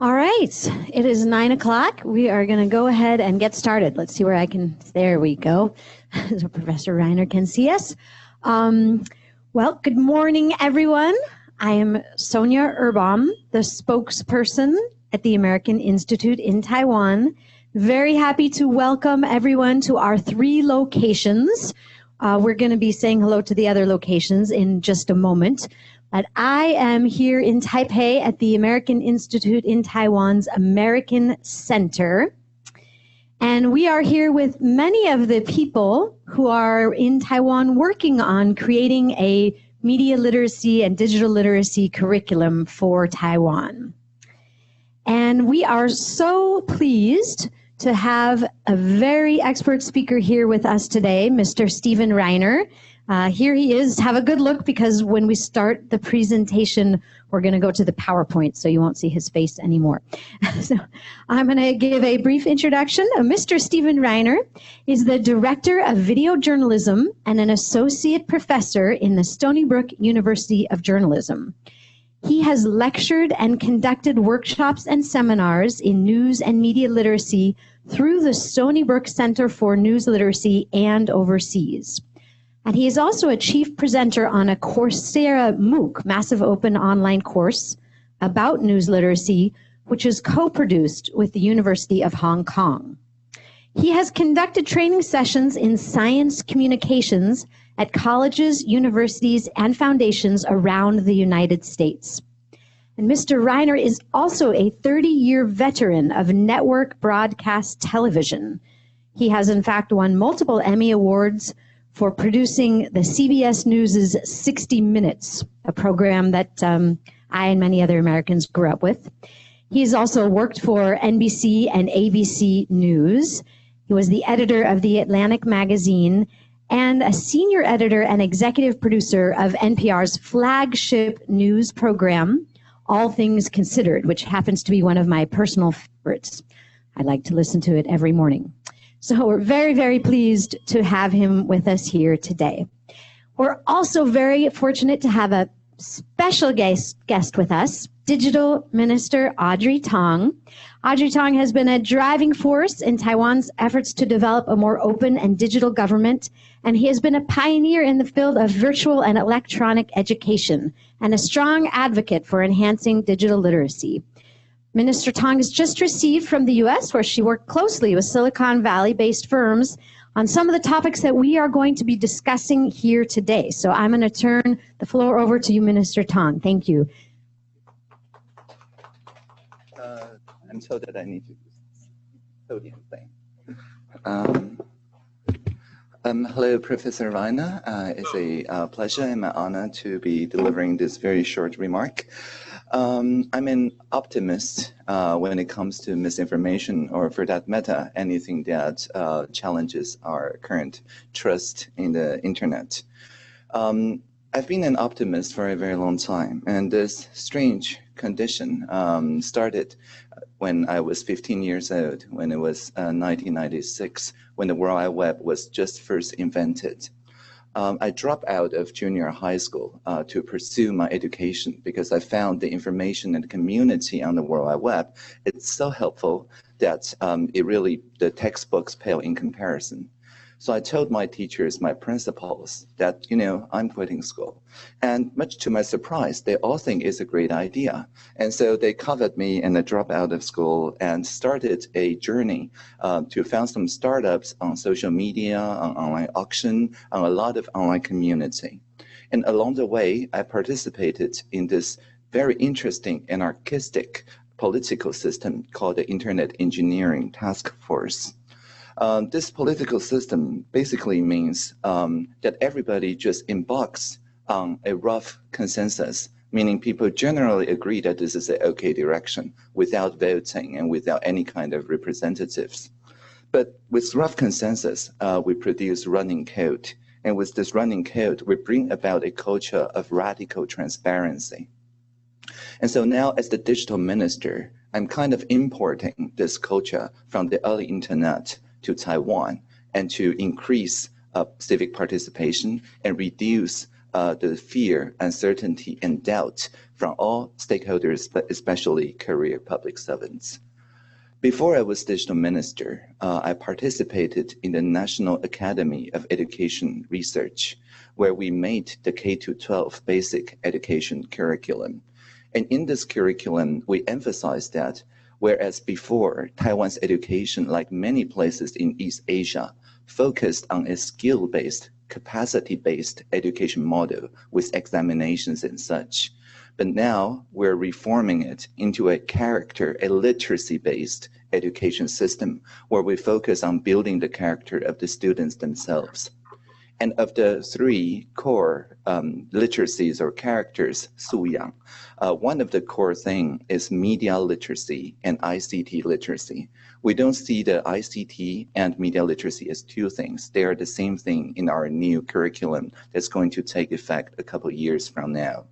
All right, it is 9 o'clock. We are going to go ahead and get started. Let's see where I can, there we go, so Professor Reiner can see us. Well, good morning, everyone. I am Sonia Erbaum, the spokesperson at the American Institute in Taiwan. Very happy to welcome everyone to our 3 locations. We're going to be saying hello to the other locations in just a moment. But I am here in Taipei at the American Institute in Taiwan's American Center. And we are here with many of the people who are in Taiwan working on creating a media literacy and digital literacy curriculum for Taiwan. And we are so pleased to have a very expert speaker here with us today, Mr. Stephen Reiner. Here he is. Have a good look, because when we start the presentation, we're going to go to the PowerPoint, so you won't see his face anymore. So I'm going to give a brief introduction. Mr. Stephen Reiner is the Director of Video Journalism and an Associate Professor in the Stony Brook University of Journalism. He has lectured and conducted workshops and seminars in news and media literacy through the Stony Brook Center for News Literacy and overseas. And he is also a chief presenter on a Coursera MOOC, Massive Open Online Course, about news literacy, which is co-produced with the University of Hong Kong. He has conducted training sessions in science communications at colleges, universities, and foundations around the United States. And Mr. Reiner is also a 30-year veteran of network broadcast television. He has, in fact, won multiple Emmy Awards for producing the CBS News' 60 Minutes, a program that I and many other Americans grew up with. He's also worked for NBC and ABC News. He was the editor of The Atlantic magazine and a senior editor and executive producer of NPR's flagship news program, All Things Considered, which happens to be one of my personal favorites. I like to listen to it every morning. So we're very, very pleased to have him with us here today. We're also very fortunate to have a special guest with us, Digital Minister Audrey Tang. Audrey Tang has been a driving force in Taiwan's efforts to develop a more open and digital government, and he has been a pioneer in the field of virtual and electronic education and a strong advocate for enhancing digital literacy. Minister Tang has just received from the U.S., where she worked closely with Silicon Valley-based firms on some of the topics that we are going to be discussing here today. So I'm going to turn the floor over to you, Minister Tang. Thank you. I'm told that I need to use this podium thing. Hello, Professor Reiner. It's a pleasure and my honor to be delivering this very short remark. I'm an optimist when it comes to misinformation, or for that matter, anything that challenges our current trust in the internet. I've been an optimist for a very long time, and this strange condition started when I was 15 years old, when it was 1996, when the World Wide Web was just first invented. I dropped out of junior high school to pursue my education because I found the information and community on the World Wide Web, it's so helpful that the textbooks pale in comparison. So I told my teachers, my principals, that, I'm quitting school. And much to my surprise, they all think it's a great idea. And so they covered me and I dropped out of school and started a journey to found some startups on social media, on online auction, on a lot of online community. And along the way, I participated in this very interesting and anarchistic political system called the Internet Engineering Task Force. This political system basically means that everybody just embarks on a rough consensus, meaning people generally agree that this is an okay direction without voting and without any kind of representatives. But with rough consensus, we produce running code. And with this running code, we bring about a culture of radical transparency. And so now as the digital minister, I'm kind of importing this culture from the early internet to Taiwan and to increase civic participation and reduce the fear, uncertainty, and doubt from all stakeholders, but especially career public servants. Before I was digital minister, I participated in the National Academy of Education Research, where we made the K-12 basic education curriculum. And in this curriculum, we emphasized that whereas before, Taiwan's education, like many places in East Asia, focused on a skill-based, capacity-based education model with examinations and such. But now we're reforming it into a literacy-based education system where we focus on building the character of the students themselves. And of the three core literacies or characters, 素养, one of the core thing is media literacy and ICT literacy. We don't see the ICT and media literacy as two things. They are the same thing in our new curriculum that's going to take effect a couple years from now.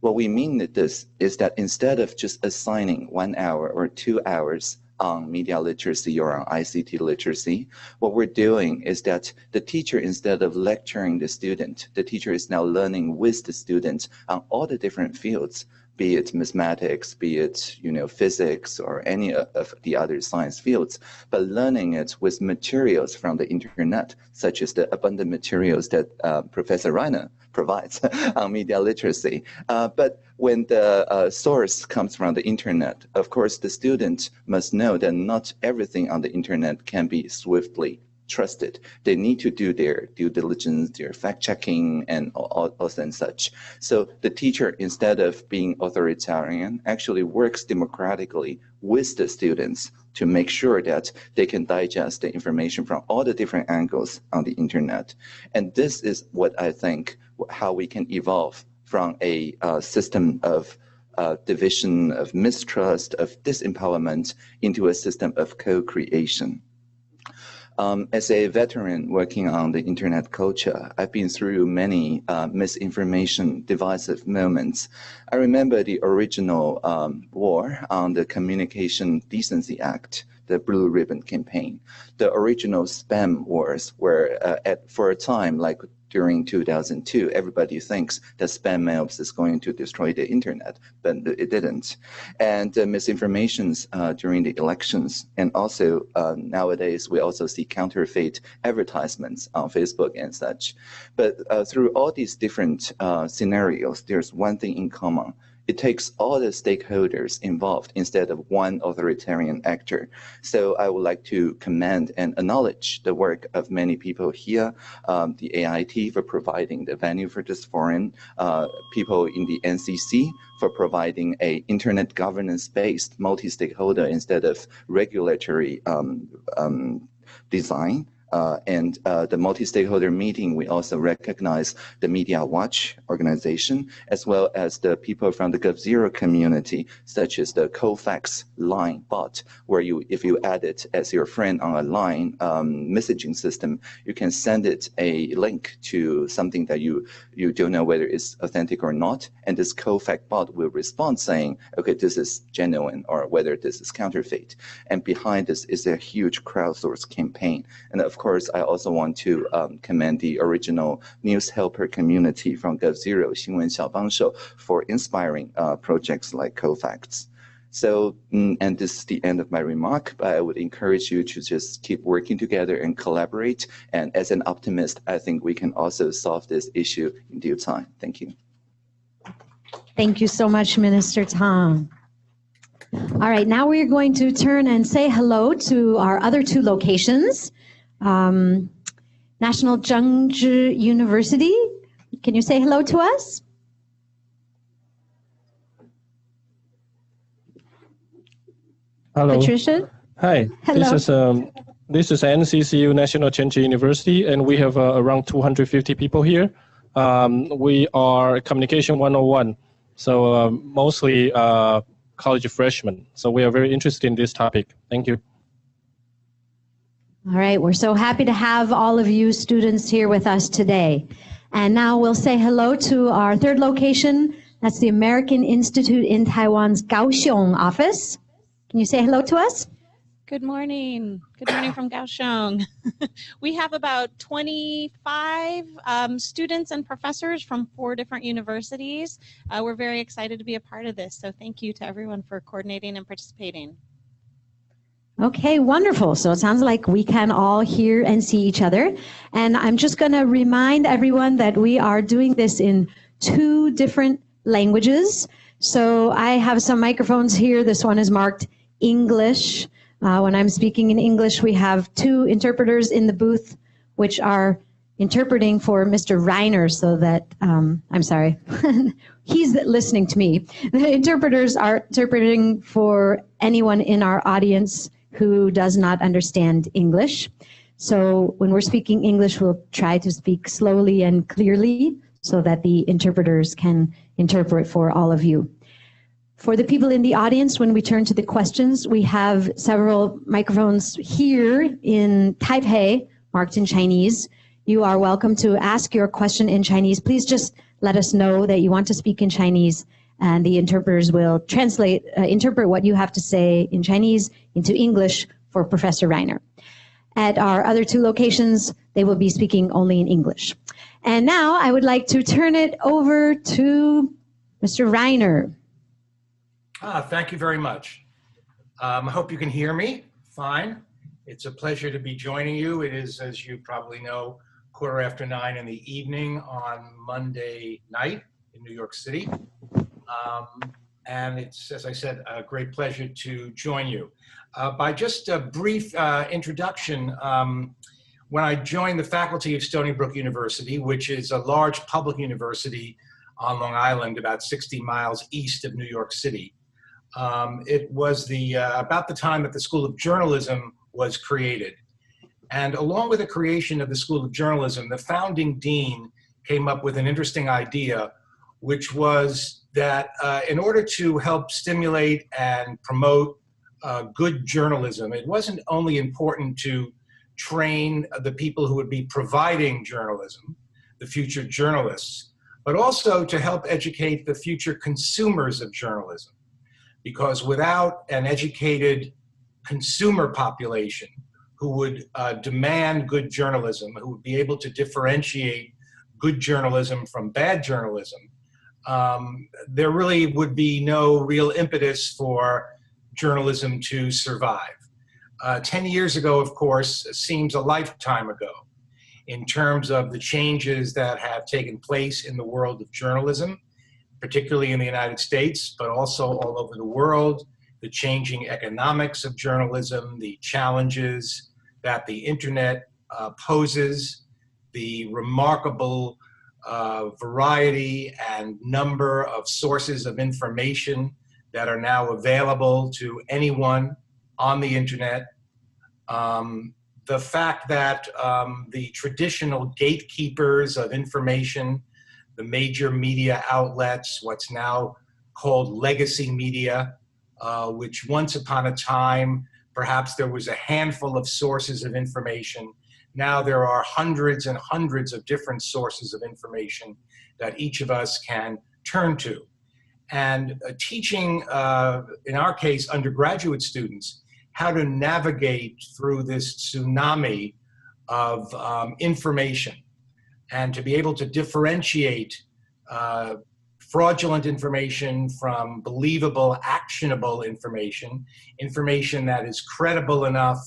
What we mean with this is that instead of just assigning 1 hour or 2 hours on media literacy or on ICT literacy, what we're doing is that the teacher, instead of lecturing the student, the teacher is now learning with the student on all the different fields, be it mathematics, be it physics or any of the other science fields, but learning it with materials from the internet, such as the abundant materials that Professor Reiner provides on media literacy. But when the source comes from the internet, of course, the student must know that not everything on the internet can be swiftly trusted. They need to do their due diligence, their fact-checking, and also and such. So the teacher, instead of being authoritarian, actually works democratically with the students to make sure that they can digest the information from all the different angles on the internet. And this is what I think how we can evolve from a system of division, of mistrust, of disempowerment into a system of co-creation. As a veteran working on the internet culture, I've been through many misinformation, divisive moments. I remember the original war on the Communication Decency Act, the Blue Ribbon Campaign. The original spam wars were, for a time, like during 2002, everybody thinks that spam mails is going to destroy the internet, but it didn't. And misinformations during the elections, and also nowadays we also see counterfeit advertisements on Facebook and such. But through all these different scenarios, there's one thing in common. It takes all the stakeholders involved instead of one authoritarian actor. So I would like to commend and acknowledge the work of many people here, the AIT for providing the venue for this forum, people in the NCC for providing a internet governance-based multi-stakeholder instead of regulatory design. And the multi-stakeholder meeting, we also recognize the Media Watch organization, as well as the people from the GovZero community, such as the Kofax Line bot, where if you add it as your friend on a Line messaging system, you can send it a link to something that you don't know whether it's authentic or not, and this Kofax bot will respond saying, okay, this is genuine, or whether this is counterfeit. And behind this is a huge crowdsourced campaign. And of course, I also want to commend the original news helper community from GovZero, 新闻小帮手, for inspiring projects like Kofax. So, and this is the end of my remark, but I would encourage you to just keep working together and collaborate. And as an optimist, I think we can also solve this issue in due time. Thank you. Thank you so much, Minister Tang. All right, now we're going to turn and say hello to our other two locations. National Zhengzhi University. Can you say hello to us? Hello. Patricia? Hi. Hello. This is NCCU National Zhengzhi University, and we have around 250 people here. We are Communication 101, so mostly college freshmen. So we are very interested in this topic. Thank you. All right, we're so happy to have all of you students here with us today. And now we'll say hello to our third location. That's the American Institute in Taiwan's Kaohsiung office. Can you say hello to us? Good morning. Good morning from Kaohsiung. We have about 25 students and professors from 4 different universities. We're very excited to be a part of this, so thank you to everyone for coordinating and participating. Okay, wonderful. So it sounds like we can all hear and see each other. And I'm just going to remind everyone that we are doing this in 2 different languages. So I have some microphones here. This one is marked English. When I'm speaking in English, we have 2 interpreters in the booth, which are interpreting for Mr. Reiner, so that, I'm sorry, he's listening to me. The interpreters are interpreting for anyone in our audience who does not understand English. So when we're speaking English, we'll try to speak slowly and clearly so that the interpreters can interpret for all of you. For the people in the audience, when we turn to the questions, we have several microphones here in Taipei, marked in Chinese. You are welcome to ask your question in Chinese. Please just let us know that you want to speak in Chinese, and the interpreters will interpret what you have to say in Chinese into English for Professor Reiner. At our other 2 locations, they will be speaking only in English. And now I would like to turn it over to Mr. Reiner. Thank you very much. I hope you can hear me fine. It's a pleasure to be joining you. It is, as you probably know, 9:15 in the evening on Monday night in New York City. And it's, as I said, a great pleasure to join you. By just a brief introduction, when I joined the faculty of Stony Brook University, which is a large public university on Long Island, about 60 miles east of New York City, it was about the time that the School of Journalism was created. And along with the creation of the School of Journalism, the founding dean came up with an interesting idea, which was that in order to help stimulate and promote good journalism, it wasn't only important to train the people who would be providing journalism, the future journalists, but also to help educate the future consumers of journalism. Because without an educated consumer population who would demand good journalism, who would be able to differentiate good journalism from bad journalism, there really would be no real impetus for journalism to survive. 10 years ago, of course, seems a lifetime ago in terms of the changes that have taken place in the world of journalism, particularly in the United States, but also all over the world, the changing economics of journalism, the challenges that the internet poses, the remarkable variety and number of sources of information that are now available to anyone on the internet. The fact that the traditional gatekeepers of information, the major media outlets, what's now called legacy media, which once upon a time, perhaps there was a handful of sources of information. Now there are hundreds and hundreds of different sources of information that each of us can turn to. And teaching, in our case, undergraduate students, how to navigate through this tsunami of information and to be able to differentiate fraudulent information from believable, actionable information, information that is credible enough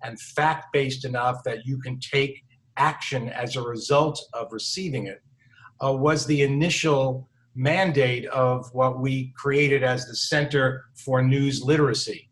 and fact-based enough that you can take action as a result of receiving it, was the initial mandate of what we created as the Center for News Literacy.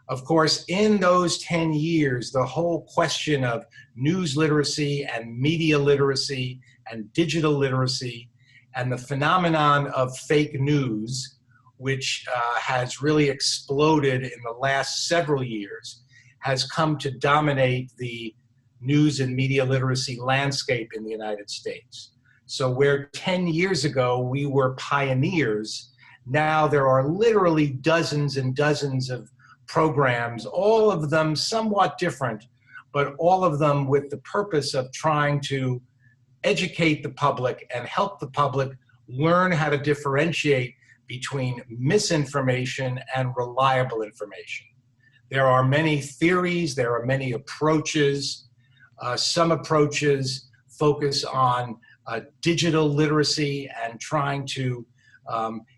Of course, in those 10 years, the whole question of news literacy and media literacy and digital literacy and the phenomenon of fake news, which has really exploded in the last several years, has come to dominate the news and media literacy landscape in the United States. So where 10 years ago we were pioneers, now there are literally dozens and dozens of programs, all of them somewhat different, but all of them with the purpose of trying to educate the public and help the public learn how to differentiate between misinformation and reliable information. There are many theories, there are many approaches. Some approaches focus on digital literacy and trying to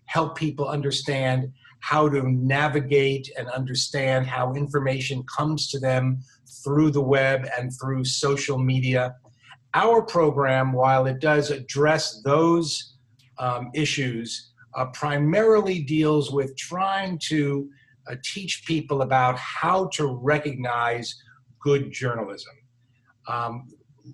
help people understand how to navigate and understand how information comes to them through the web and through social media. Our program, while it does address those issues, primarily deals with trying to teach people about how to recognize good journalism,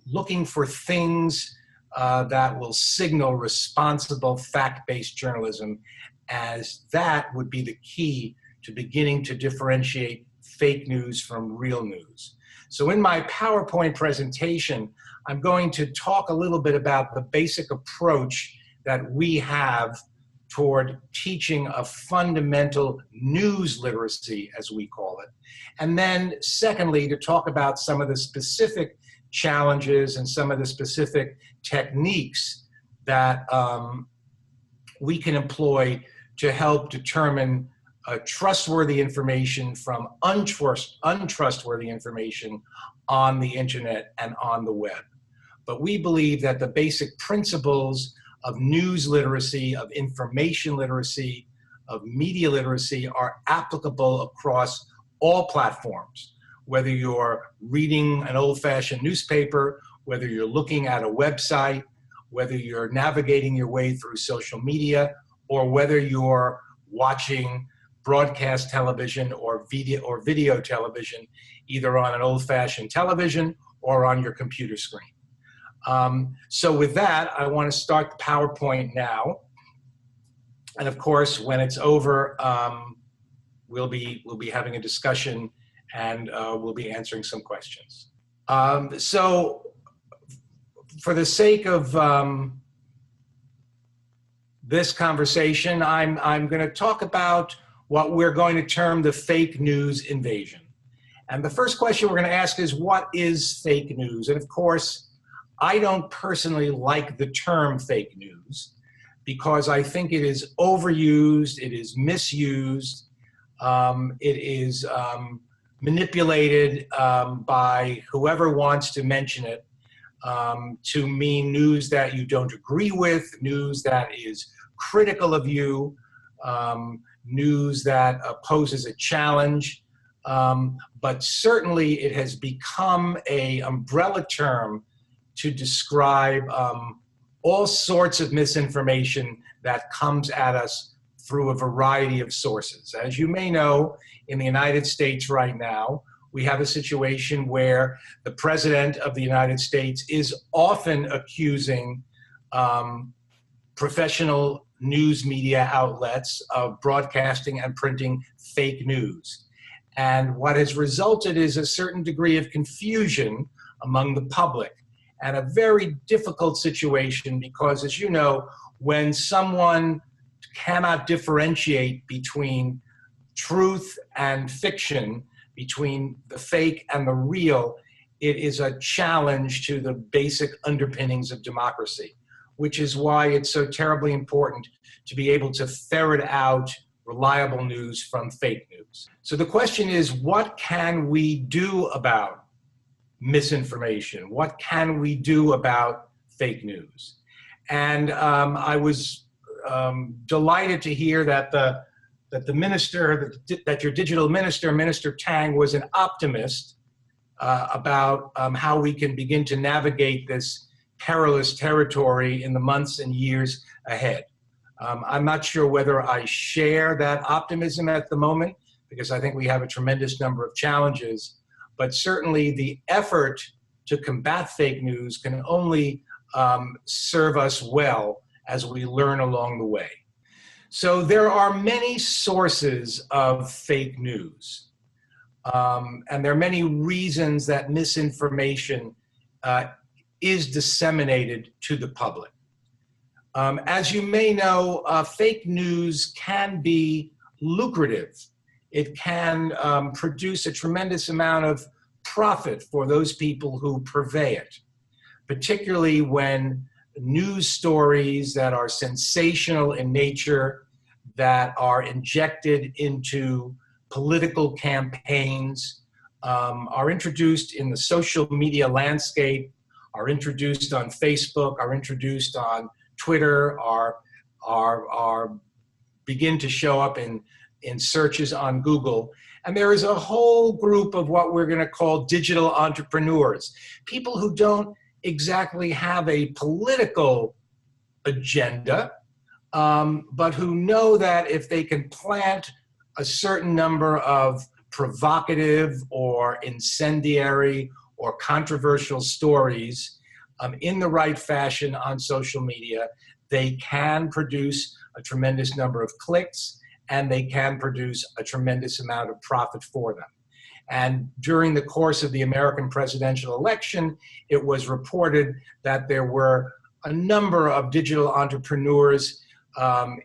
looking for things that will signal responsible fact-based journalism, as that would be the key to beginning to differentiate fake news from real news. So in my PowerPoint presentation, I'm going to talk a little bit about the basic approach that we have toward teaching a fundamental news literacy, as we call it. And then secondly, to talk about some of the specific challenges and some of the specific techniques that we can employ to help determine trustworthy information from untrustworthy information on the internet and on the web. But we believe that the basic principles of news literacy, of information literacy, of media literacy are applicable across all platforms, whether you're reading an old-fashioned newspaper, whether you're looking at a website, whether you're navigating your way through social media, or whether you're watching broadcast television or video television, either on an old-fashioned television or on your computer screen. So with that, I want to start the PowerPoint now. And of course, when it's over, we'll be having a discussion and we'll be answering some questions. So for the sake of this conversation, I'm going to talk about what we're going to term the fake news invasion. And the first question we're going to ask is, what is fake news? And of course, I don't personally like the term fake news because I think it is overused, it is misused, it is manipulated by whoever wants to mention it to mean news that you don't agree with, news that is critical of you, news that poses a challenge. But certainly it has become an umbrella term to describe all sorts of misinformation that comes at us through a variety of sources. As you may know, in the United States right now, we have a situation where the President of the United States is often accusing professional news media outlets of broadcasting and printing fake news. And what has resulted is a certain degree of confusion among the public, and a very difficult situation because, as you know, when someone cannot differentiate between truth and fiction, between the fake and the real, it is a challenge to the basic underpinnings of democracy, which is why it's so terribly important to be able to ferret out reliable news from fake news. So the question is, what can we do about misinformation? What can we do about fake news? And I was delighted to hear that the minister, that your digital minister, Minister Tang, was an optimist about how we can begin to navigate this perilous territory in the months and years ahead. I'm not sure whether I share that optimism at the moment, because I think we have a tremendous number of challenges. But certainly the effort to combat fake news can only serve us well as we learn along the way. So there are many sources of fake news. And there are many reasons that misinformation is disseminated to the public. As you may know, fake news can be lucrative. It can produce a tremendous amount of profit for those people who purvey it, particularly when news stories that are sensational in nature, that are injected into political campaigns are introduced in the social media landscape, are introduced on Facebook, are introduced on Twitter, are begin to show up in searches on Google. And there is a whole group of what we're going to call digital entrepreneurs, people who don't exactly have a political agenda, but who know that if they can plant a certain number of provocative or incendiary or controversial stories in the right fashion on social media, they can produce a tremendous number of clicks, and they can produce a tremendous amount of profit for them. And during the course of the American presidential election, it was reported that there were a number of digital entrepreneurs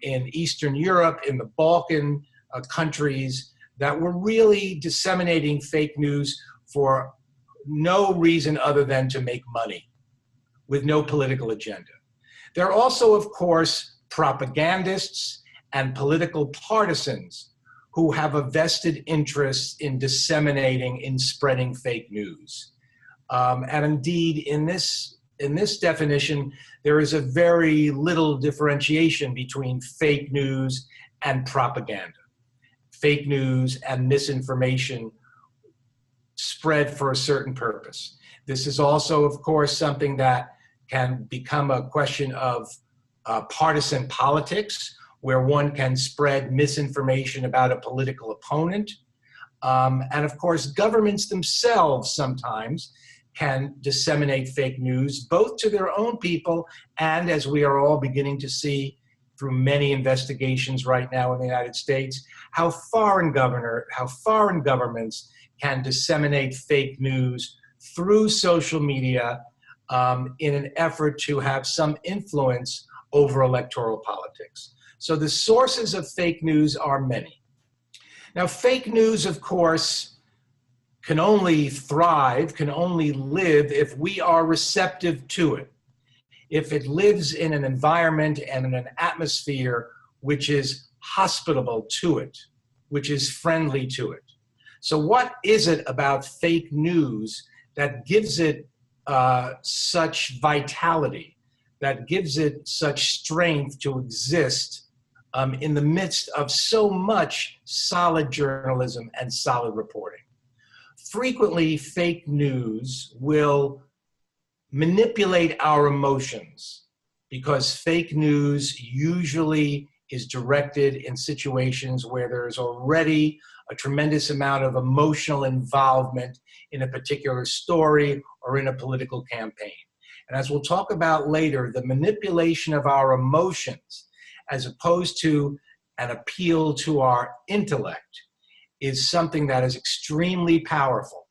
in Eastern Europe, in the Balkan countries, that were really disseminating fake news for no reason other than to make money, with no political agenda. There are also, of course, propagandists and political partisans who have a vested interest in disseminating, in spreading fake news. And indeed, in this definition, there is a very little differentiation between fake news and propaganda. Fake news and misinformation spread for a certain purpose. This is also, of course, something that can become a question of partisan politics, where one can spread misinformation about a political opponent. And of course, governments themselves sometimes can disseminate fake news, both to their own people and, as we are all beginning to see through many investigations right now in the United States, how foreign governments can disseminate fake news through social media in an effort to have some influence over electoral politics. So the sources of fake news are many. Now, fake news, of course, can only thrive, can only live if we are receptive to it, if it lives in an environment and in an atmosphere which is hospitable to it, which is friendly to it. So what is it about fake news that gives it such vitality, that gives it such strength to exist in the midst of so much solid journalism and solid reporting? Frequently, fake news will manipulate our emotions, because fake news usually is directed in situations where there's already a tremendous amount of emotional involvement in a particular story or in a political campaign. And as we'll talk about later, the manipulation of our emotions, as opposed to an appeal to our intellect, is something that is extremely powerful.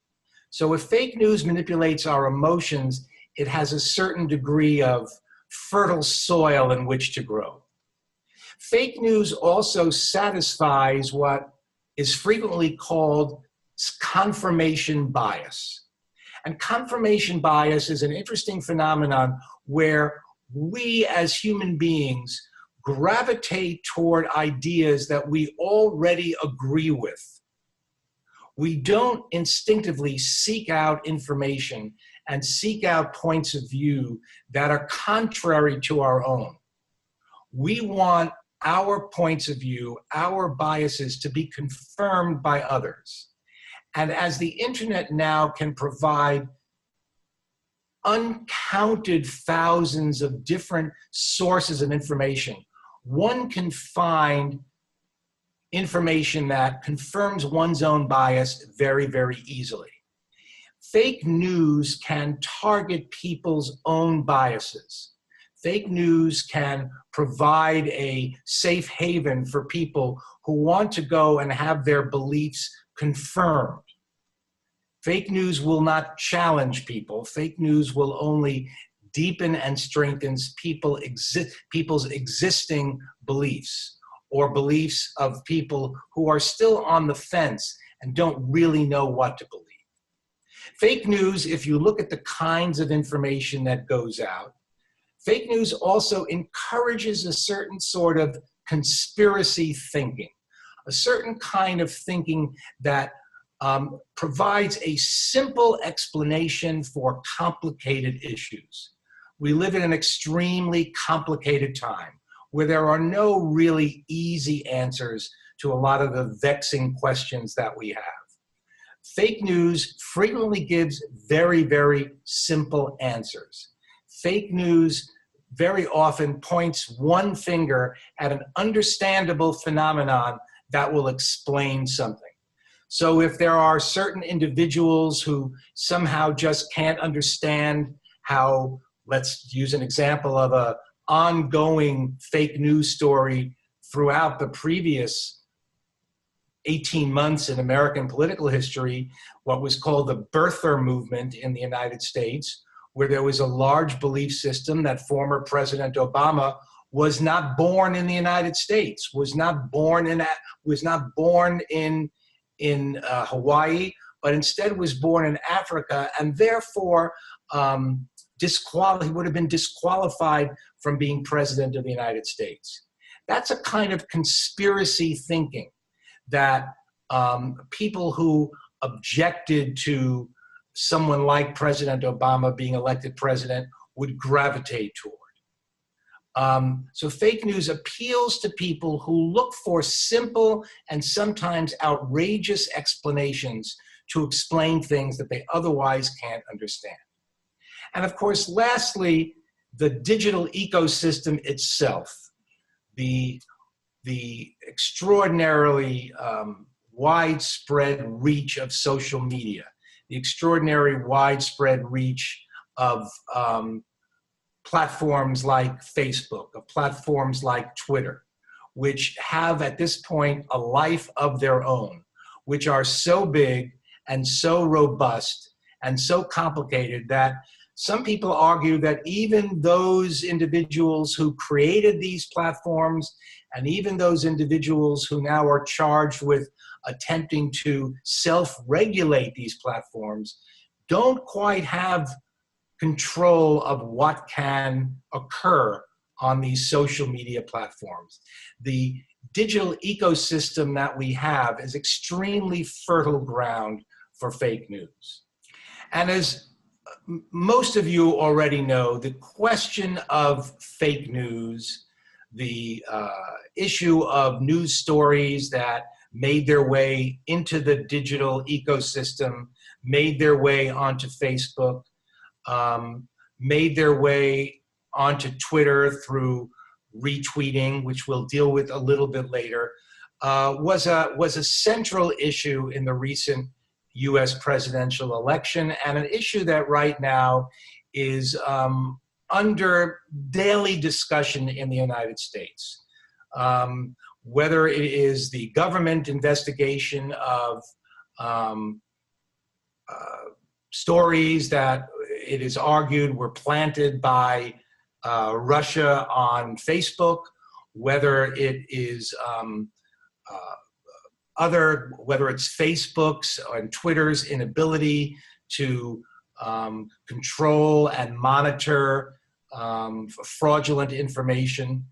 So if fake news manipulates our emotions, it has a certain degree of fertile soil in which to grow. Fake news also satisfies what is frequently called confirmation bias. And confirmation bias is an interesting phenomenon where we as human beings gravitate toward ideas that we already agree with. We don't instinctively seek out information and seek out points of view that are contrary to our own. We want our points of view, our biases, to be confirmed by others. And as the internet now can provide uncounted thousands of different sources of information, one can find information that confirms one's own bias very, very easily. Fake news can target people's own biases. Fake news can provide a safe haven for people who want to go and have their beliefs confirmed. Fake news will not challenge people. Fake news will only deepen and strengthen people's existing beliefs, or beliefs of people who are still on the fence and don't really know what to believe. Fake news, if you look at the kinds of information that goes out, fake news also encourages a certain sort of conspiracy thinking, a certain kind of thinking that provides a simple explanation for complicated issues. We live in an extremely complicated time where there are no really easy answers to a lot of the vexing questions that we have. Fake news frequently gives very, very simple answers. Fake news very often points one finger at an understandable phenomenon that will explain something. So if there are certain individuals who somehow just can't understand how, let's use an example of an ongoing fake news story throughout the previous 18 months in American political history, what was called the birther movement in the United States, where there was a large belief system that former President Obama was not born in the United States, was not born in Hawaii, but instead was born in Africa, and therefore he would have been disqualified from being president of the United States. That's a kind of conspiracy thinking that people who objected to someone like President Obama being elected president would gravitate toward. So fake news appeals to people who look for simple and sometimes outrageous explanations to explain things that they otherwise can't understand. And of course, lastly, the digital ecosystem itself, the extraordinarily widespread reach of social media, the extraordinary widespread reach of platforms like Facebook, of platforms like Twitter, which have at this point a life of their own, which are so big and so robust and so complicated that some people argue that even those individuals who created these platforms and even those individuals who now are charged with attempting to self-regulate these platforms don't quite have control of what can occur on these social media platforms. The digital ecosystem that we have is extremely fertile ground for fake news. And as most of you already know, the question of fake news, the issue of news stories that made their way into the digital ecosystem, made their way onto Facebook, made their way onto Twitter through retweeting, which we'll deal with a little bit later, was a central issue in the recent US presidential election, and an issue that right now is under daily discussion in the United States. Whether it is the government investigation of stories that it is argued were planted by Russia on Facebook, whether it is whether it's Facebook's and Twitter's inability to control and monitor fraudulent information.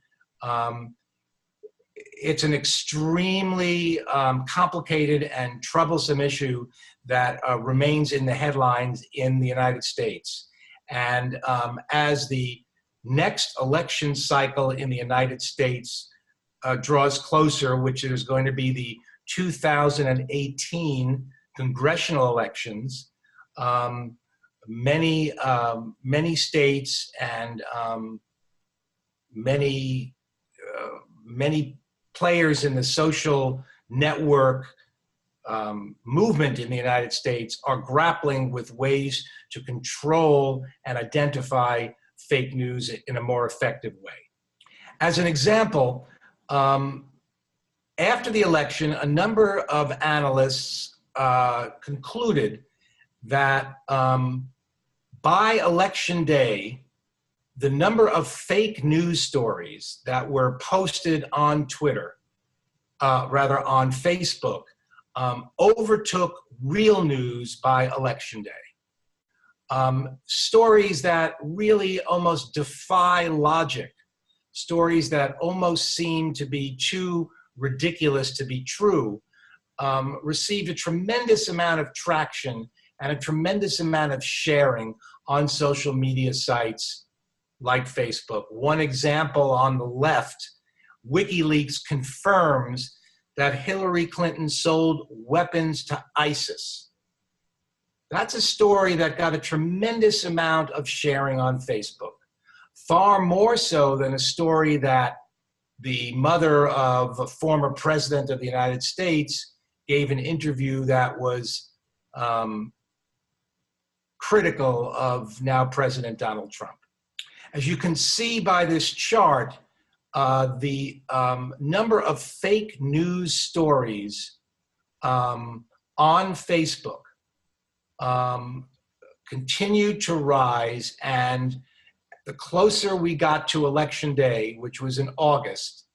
It's an extremely complicated and troublesome issue that remains in the headlines in the United States. And as the next election cycle in the United States draws closer, which is going to be the 2018 congressional elections, many states and many players in the social network movement in the United States are grappling with ways to control and identify fake news in a more effective way. As an example, after the election, a number of analysts concluded that by election day, the number of fake news stories that were posted on Twitter, rather on Facebook, overtook real news by election day. Stories that really almost defy logic, stories that almost seem to be too ridiculous to be true, received a tremendous amount of traction and a tremendous amount of sharing on social media sites like Facebook. One example on the left, WikiLeaks confirms that Hillary Clinton sold weapons to ISIS. That's a story that got a tremendous amount of sharing on Facebook, far more so than a story that the mother of a former president of the United States gave an interview that was critical of now President Donald Trump. As you can see by this chart, the number of fake news stories on Facebook continued to rise, and the closer we got to Election Day, which was in August,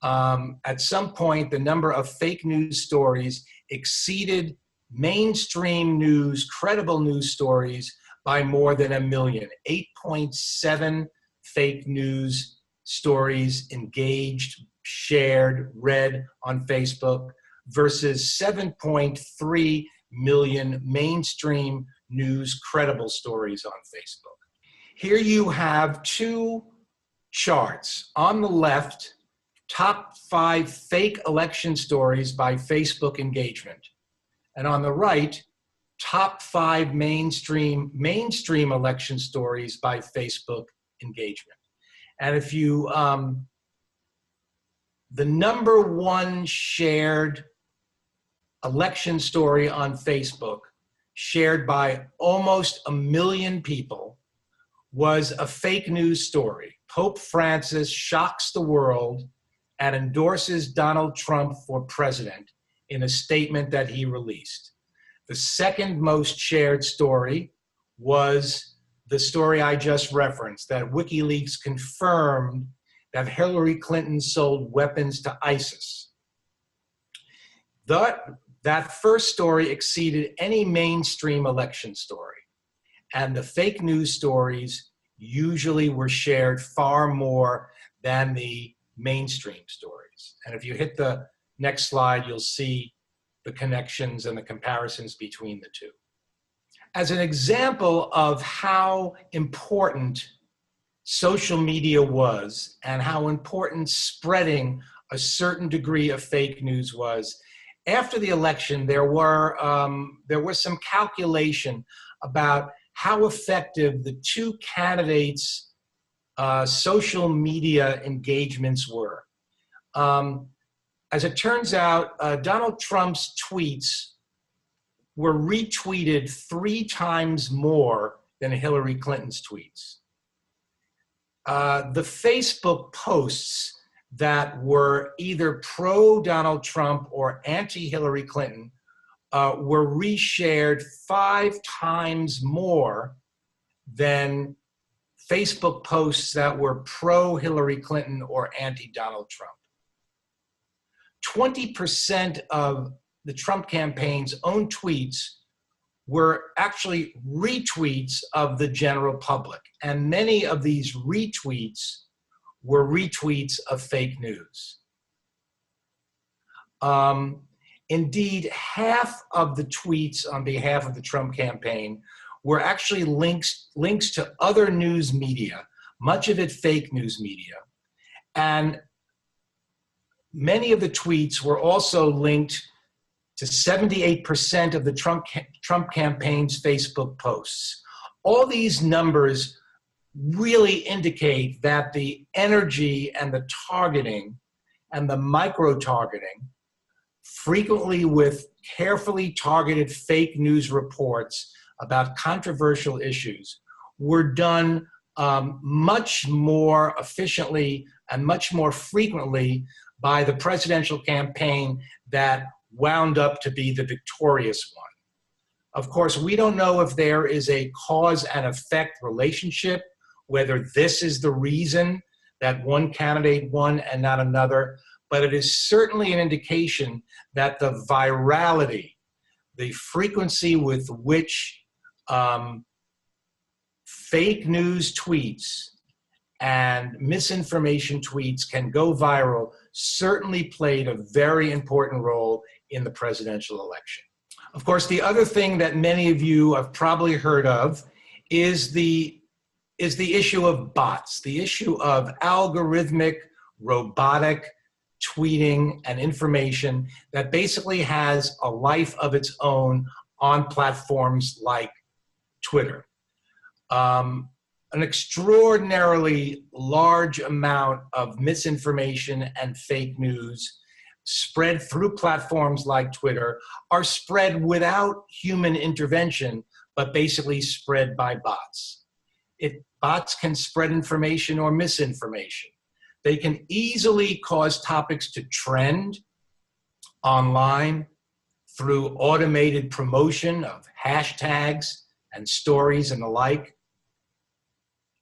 at some point the number of fake news stories exceeded mainstream news, credible news stories by more than 1 million. 8.7 fake news stories engaged, shared, read on Facebook versus 7.3 million mainstream news credible stories on Facebook. Here you have two charts. On the left, top 5 fake election stories by Facebook engagement. And on the right, top 5 mainstream election stories by Facebook engagement. And if you, the number 1 shared election story on Facebook, shared by almost 1 million people, was a fake news story. Pope Francis shocks the world and endorses Donald Trump for president in a statement that he released. The second most shared story was the story I just referenced, that WikiLeaks confirmed that Hillary Clinton sold weapons to ISIS. That first story exceeded any mainstream election story, and the fake news stories usually were shared far more than the mainstream stories. And if you hit the next slide, you'll see the connections and the comparisons between the two. As an example of how important social media was and how important spreading a certain degree of fake news was, after the election, there was some calculation about how effective the two candidates' social media engagements were. As it turns out, Donald Trump's tweets were retweeted 3 times more than Hillary Clinton's tweets. The Facebook posts that were either pro-Donald Trump or anti-Hillary Clinton were reshared 5 times more than Facebook posts that were pro-Hillary Clinton or anti-Donald Trump. 20% of the Trump campaign's own tweets were actually retweets of the general public, and many of these retweets were retweets of fake news. Indeed, half of the tweets on behalf of the Trump campaign were actually links to other news media, much of it fake news media. And many of the tweets were also linked to 78% of the Trump campaign's Facebook posts. All these numbers really indicate that the energy and the targeting and the micro-targeting, frequently with carefully targeted fake news reports about controversial issues, were done much more efficiently and much more frequently by the presidential campaign that wound up to be the victorious one. Of course, we don't know if there is a cause and effect relationship, whether this is the reason that one candidate won and not another, but it is certainly an indication that the virality, the frequency with which fake news tweets and misinformation tweets can go viral certainly played a very important role in the presidential election. Of course, the other thing that many of you have probably heard of is the issue of bots, the issue of algorithmic, robotic tweeting and information that basically has a life of its own on platforms like Twitter. An extraordinarily large amount of misinformation and fake news spread through platforms like Twitter are spread without human intervention, but basically spread by bots. Bots can spread information or misinformation. They can easily cause topics to trend online through automated promotion of hashtags and stories and the like.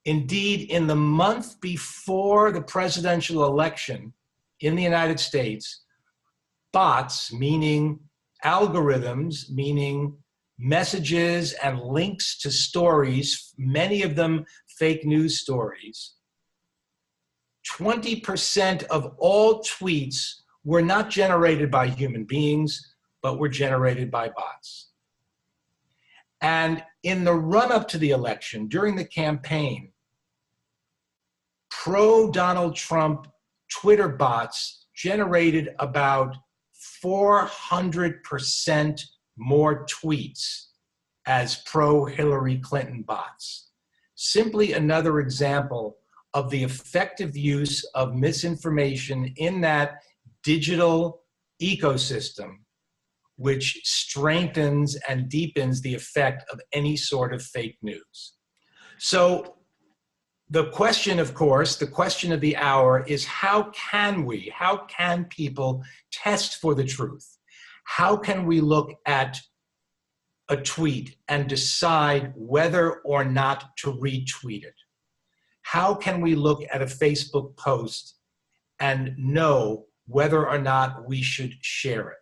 Indeed, in the month before the presidential election in the United States, bots, meaning algorithms, meaning messages and links to stories, many of them fake news stories, 20% of all tweets were not generated by human beings, but were generated by bots. And in the run-up to the election, during the campaign, pro-Donald Trump Twitter bots generated about 400% more tweets as pro-Hillary Clinton bots. Simply another example of the effective use of misinformation in that digital ecosystem, which strengthens and deepens the effect of any sort of fake news. So the question, of course, the question of the hour is how can people test for the truth? How can we look at a tweet and decide whether or not to retweet it? How can we look at a Facebook post and know whether or not we should share it?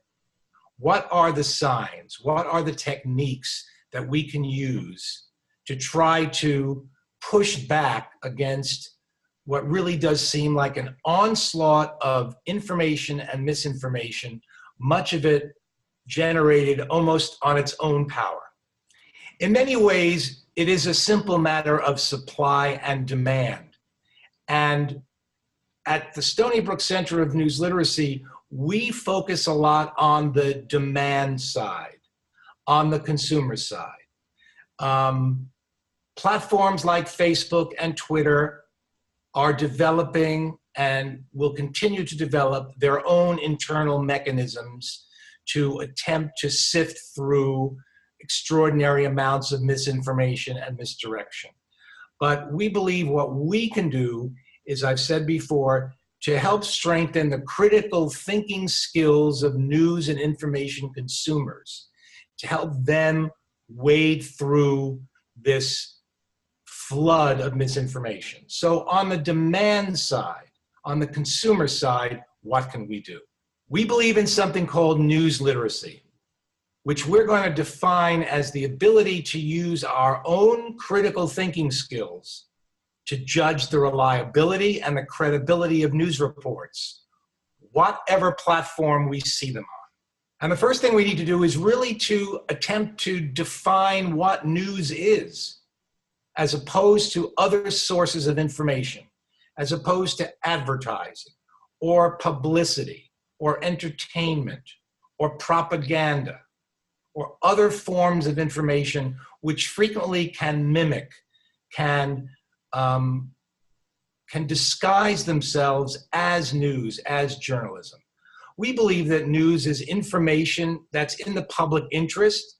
What are the signs? What are the techniques that we can use to try to push back against what really does seem like an onslaught of information and misinformation, much of it generated almost on its own power? In many ways, it is a simple matter of supply and demand. And at the Stony Brook Center of News Literacy, we focus a lot on the demand side, on the consumer side. Platforms like Facebook and Twitter are developing and will continue to develop their own internal mechanisms to attempt to sift through extraordinary amounts of misinformation and misdirection. But we believe what we can do is, I've said before, to help strengthen the critical thinking skills of news and information consumers, to help them wade through this flood of misinformation. So on the demand side, on the consumer side, what can we do? We believe in something called news literacy, which we're going to define as the ability to use our own critical thinking skills to judge the reliability and the credibility of news reports, whatever platform we see them on. And the first thing we need to do is really to attempt to define what news is, as opposed to other sources of information, as opposed to advertising, or publicity, or entertainment, or propaganda, or other forms of information which frequently can mimic, can disguise themselves as news, as journalism. We believe that news is information that's in the public interest,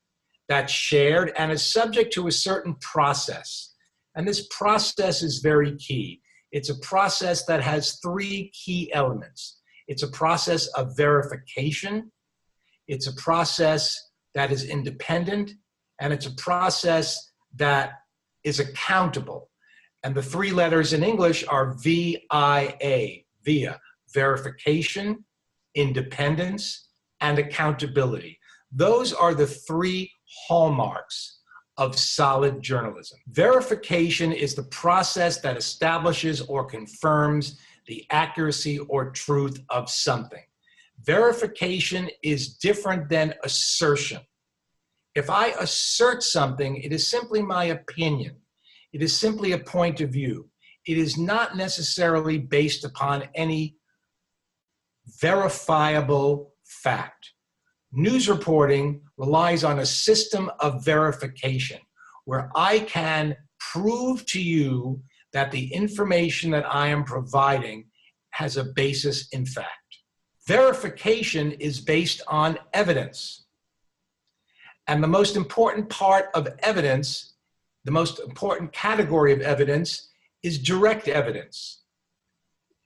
that's shared, and is subject to a certain process. And this process is very key. It's a process that has three key elements. It's a process of verification, it's a process that is independent, and it's a process that is accountable. And the three letters in English are VIA, via, verification, independence, and accountability. Those are the three hallmarks of solid journalism. Verification is the process that establishes or confirms the accuracy or truth of something. Verification is different than assertion. If I assert something, it is simply my opinion. It is simply a point of view. It is not necessarily based upon any verifiable fact. News reporting relies on a system of verification where I can prove to you that the information that I am providing has a basis in fact. Verification is based on evidence. And the most important part of evidence, the most important category of evidence, is direct evidence.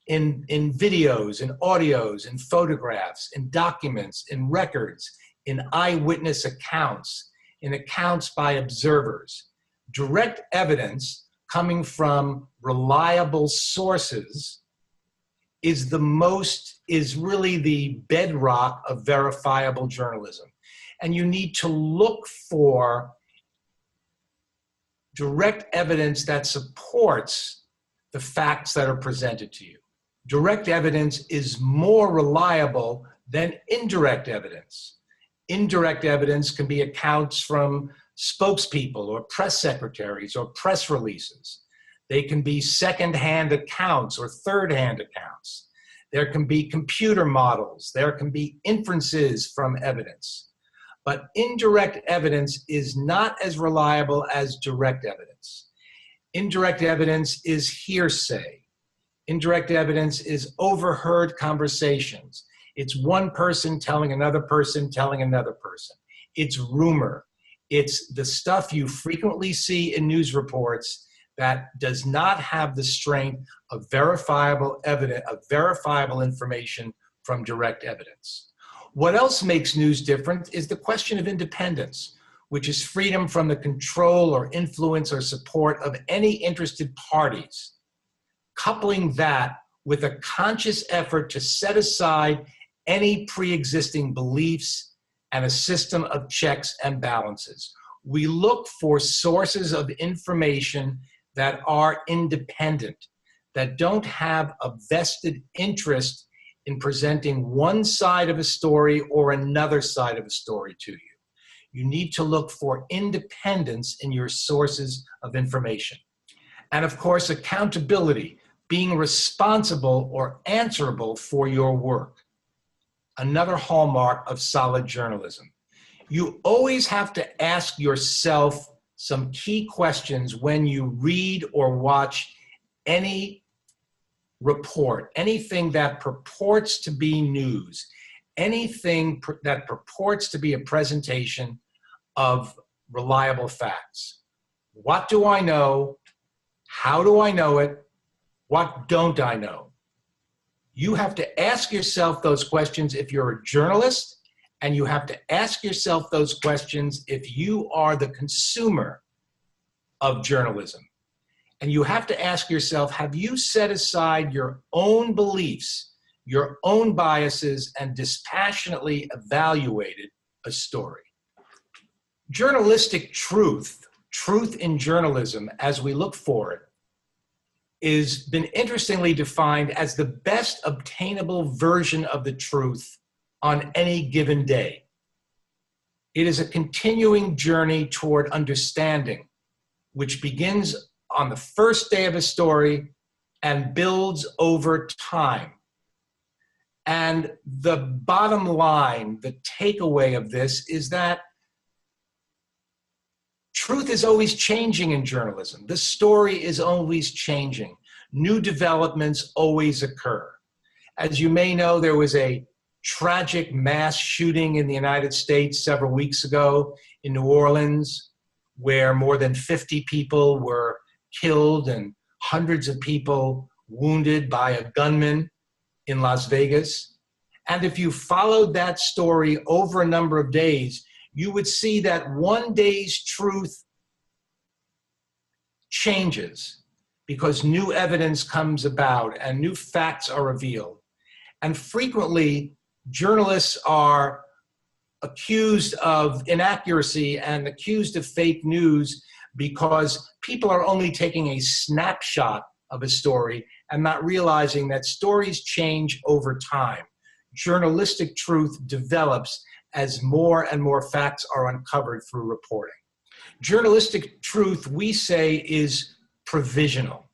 In videos, in audios, in photographs, in documents, in records, in eyewitness accounts, in accounts by observers. Direct evidence coming from reliable sources is really the bedrock of verifiable journalism. And you need to look for direct evidence that supports the facts that are presented to you. Direct evidence is more reliable than indirect evidence. Indirect evidence can be accounts from spokespeople or press secretaries or press releases. They can be second-hand accounts or third-hand accounts. There can be computer models. There can be inferences from evidence. But indirect evidence is not as reliable as direct evidence. Indirect evidence is hearsay. Indirect evidence is overheard conversations. It's one person telling another person telling another person. It's rumor. It's the stuff you frequently see in news reports that does not have the strength of verifiable evidence, of verifiable information from direct evidence. What else makes news different is the question of independence, which is freedom from the control or influence or support of any interested parties. Coupling that with a conscious effort to set aside any pre-existing beliefs and a system of checks and balances. We look for sources of information that are independent, that don't have a vested interest in presenting one side of a story or another side of a story to you. You need to look for independence in your sources of information. And of course, accountability, being responsible or answerable for your work. Another hallmark of solid journalism. You always have to ask yourself some key questions when you read or watch any report, anything that purports to be news, anything that purports to be a presentation of reliable facts. What do I know? How do I know it? What don't I know? You have to ask yourself those questions if you're a journalist, and you have to ask yourself those questions if you are the consumer of journalism. And you have to ask yourself, have you set aside your own beliefs, your own biases, and dispassionately evaluated a story? Journalistic truth in journalism, as we look for it, is been interestingly defined as the best obtainable version of the truth on any given day. It is a continuing journey toward understanding, which begins on the first day of a story and builds over time. And the bottom line, the takeaway of this is that truth is always changing in journalism. The story is always changing. New developments always occur. As you may know, there was a tragic mass shooting in the United States several weeks ago in New Orleans, where more than 50 people were killed and hundreds of people wounded by a gunman in Las Vegas. And if you followed that story over a number of days, you would see that one day's truth changes because new evidence comes about and new facts are revealed. And frequently, journalists are accused of inaccuracy and accused of fake news because people are only taking a snapshot of a story and not realizing that stories change over time. Journalistic truth develops as more and more facts are uncovered through reporting. Journalistic truth, we say, is provisional,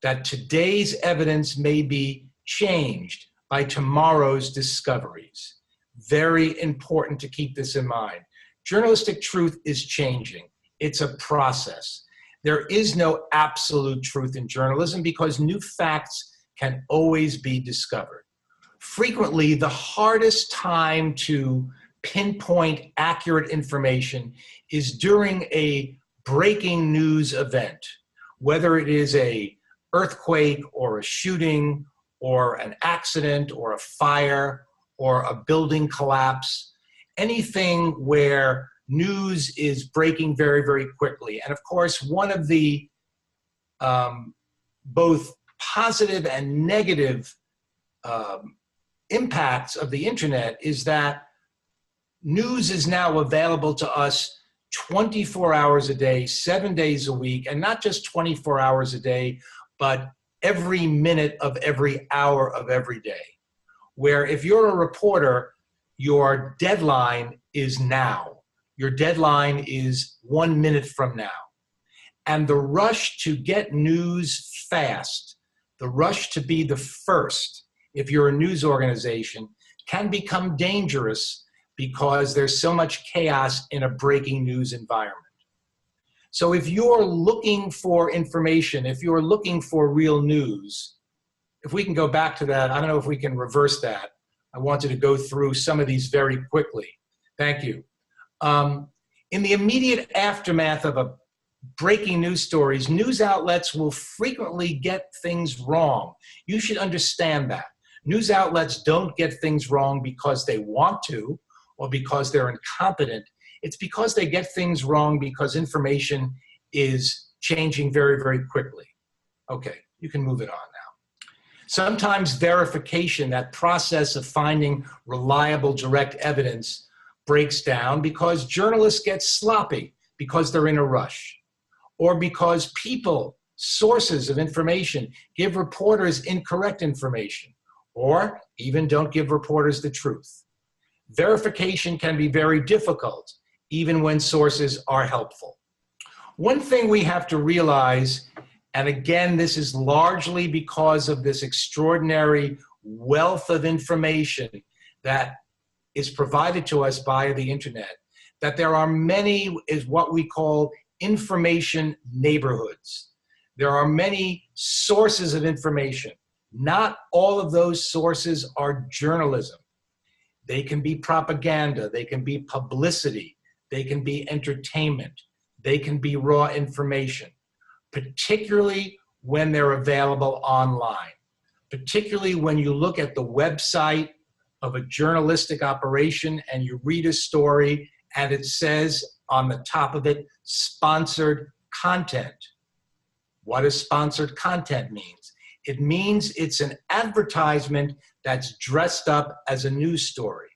that today's evidence may be changed by tomorrow's discoveries. Very important to keep this in mind. Journalistic truth is changing. It's a process. There is no absolute truth in journalism because new facts can always be discovered. Frequently, the hardest time to pinpoint accurate information is during a breaking news event, whether it is an earthquake or a shooting or an accident or a fire or a building collapse, anything where news is breaking very, very quickly. And of course, one of the both positive and negative impacts of the internet is that news is now available to us 24 hours a day, 7 days a week, and not just 24 hours a day, but every minute of every hour of every day. Where if you're a reporter, your deadline is now. Your deadline is 1 minute from now. And the rush to get news fast, the rush to be the first, if you're a news organization, can become dangerous because there's so much chaos in a breaking news environment. So if you're looking for information, if you're looking for real news, if we can go back to that, I don't know if we can reverse that. I wanted to go through some of these very quickly. Thank you. In the immediate aftermath of a breaking news stories, news outlets will frequently get things wrong. You should understand that. News outlets don't get things wrong because they want to or because they're incompetent. It's because they get things wrong because information is changing very, very quickly. Okay, you can move it on now. Sometimes verification, that process of finding reliable direct evidence, breaks down because journalists get sloppy because they're in a rush, or because people, sources of information, give reporters incorrect information, or even don't give reporters the truth. Verification can be very difficult, even when sources are helpful. One thing we have to realize, and again, this is largely because of this extraordinary wealth of information that is provided to us via the internet, that there are many, is what we call information neighborhoods. There are many sources of information. Not all of those sources are journalism. They can be propaganda, they can be publicity, they can be entertainment, they can be raw information, particularly when they're available online, particularly when you look at the website of a journalistic operation and you read a story and it says on the top of it, sponsored content. What does sponsored content mean? It means it's an advertisement that's dressed up as a news story.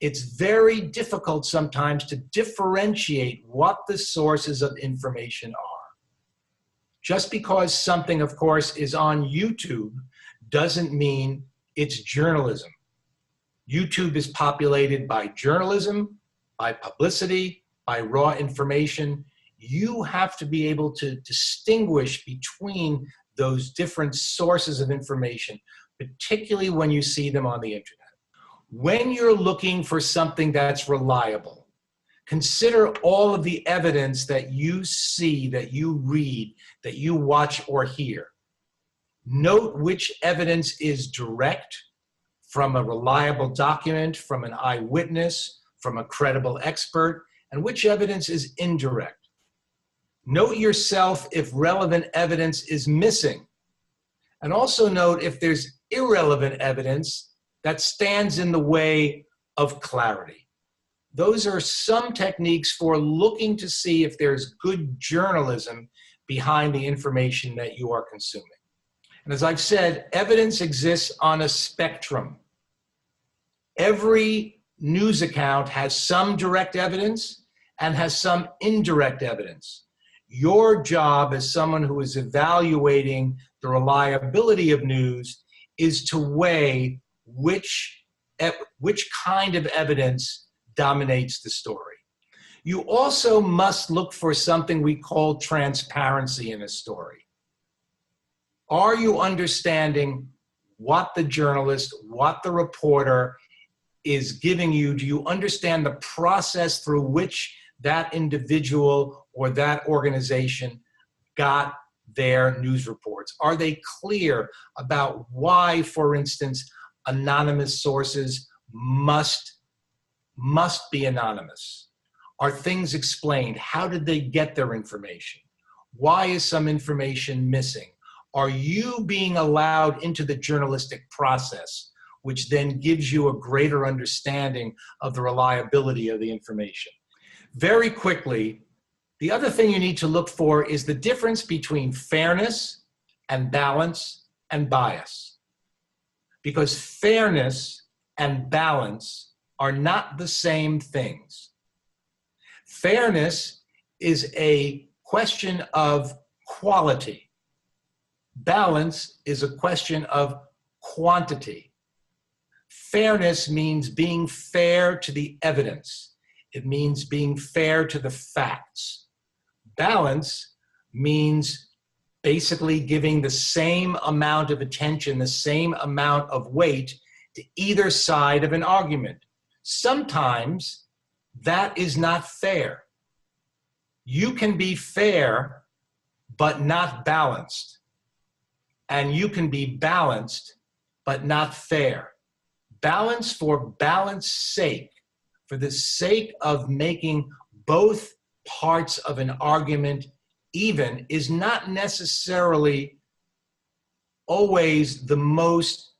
It's very difficult sometimes to differentiate what the sources of information are. Just because something, of course, is on YouTube doesn't mean it's journalism. YouTube is populated by journalism, by publicity, by raw information. You have to be able to distinguish between those different sources of information, particularly when you see them on the internet. When you're looking for something that's reliable, consider all of the evidence that you see, that you read, that you watch or hear. Note which evidence is direct, from a reliable document, from an eyewitness, from a credible expert, and which evidence is indirect. Note yourself if relevant evidence is missing. And also note if there's irrelevant evidence that stands in the way of clarity. Those are some techniques for looking to see if there's good journalism behind the information that you are consuming. And as I've said, evidence exists on a spectrum. Every news account has some direct evidence and has some indirect evidence. Your job as someone who is evaluating the reliability of news is to weigh which kind of evidence dominates the story. You also must look for something we call transparency in a story. Are you understanding what the journalist, what the reporter is giving you? Do you understand the process through which that individual or that organization got their news reports? Are they clear about why, for instance, anonymous sources must be anonymous? Are things explained? How did they get their information? Why is some information missing? Are you being allowed into the journalistic process, which then gives you a greater understanding of the reliability of the information? Very quickly, the other thing you need to look for is the difference between fairness and balance and bias. Because fairness and balance are not the same things. Fairness is a question of quality. Balance is a question of quantity. Fairness means being fair to the evidence. It means being fair to the facts. Balance means basically giving the same amount of attention, the same amount of weight to either side of an argument. Sometimes that is not fair. You can be fair, but not balanced. And you can be balanced, but not fair. Balance for balance's sake, for the sake of making both parts of an argument even, is not necessarily always the most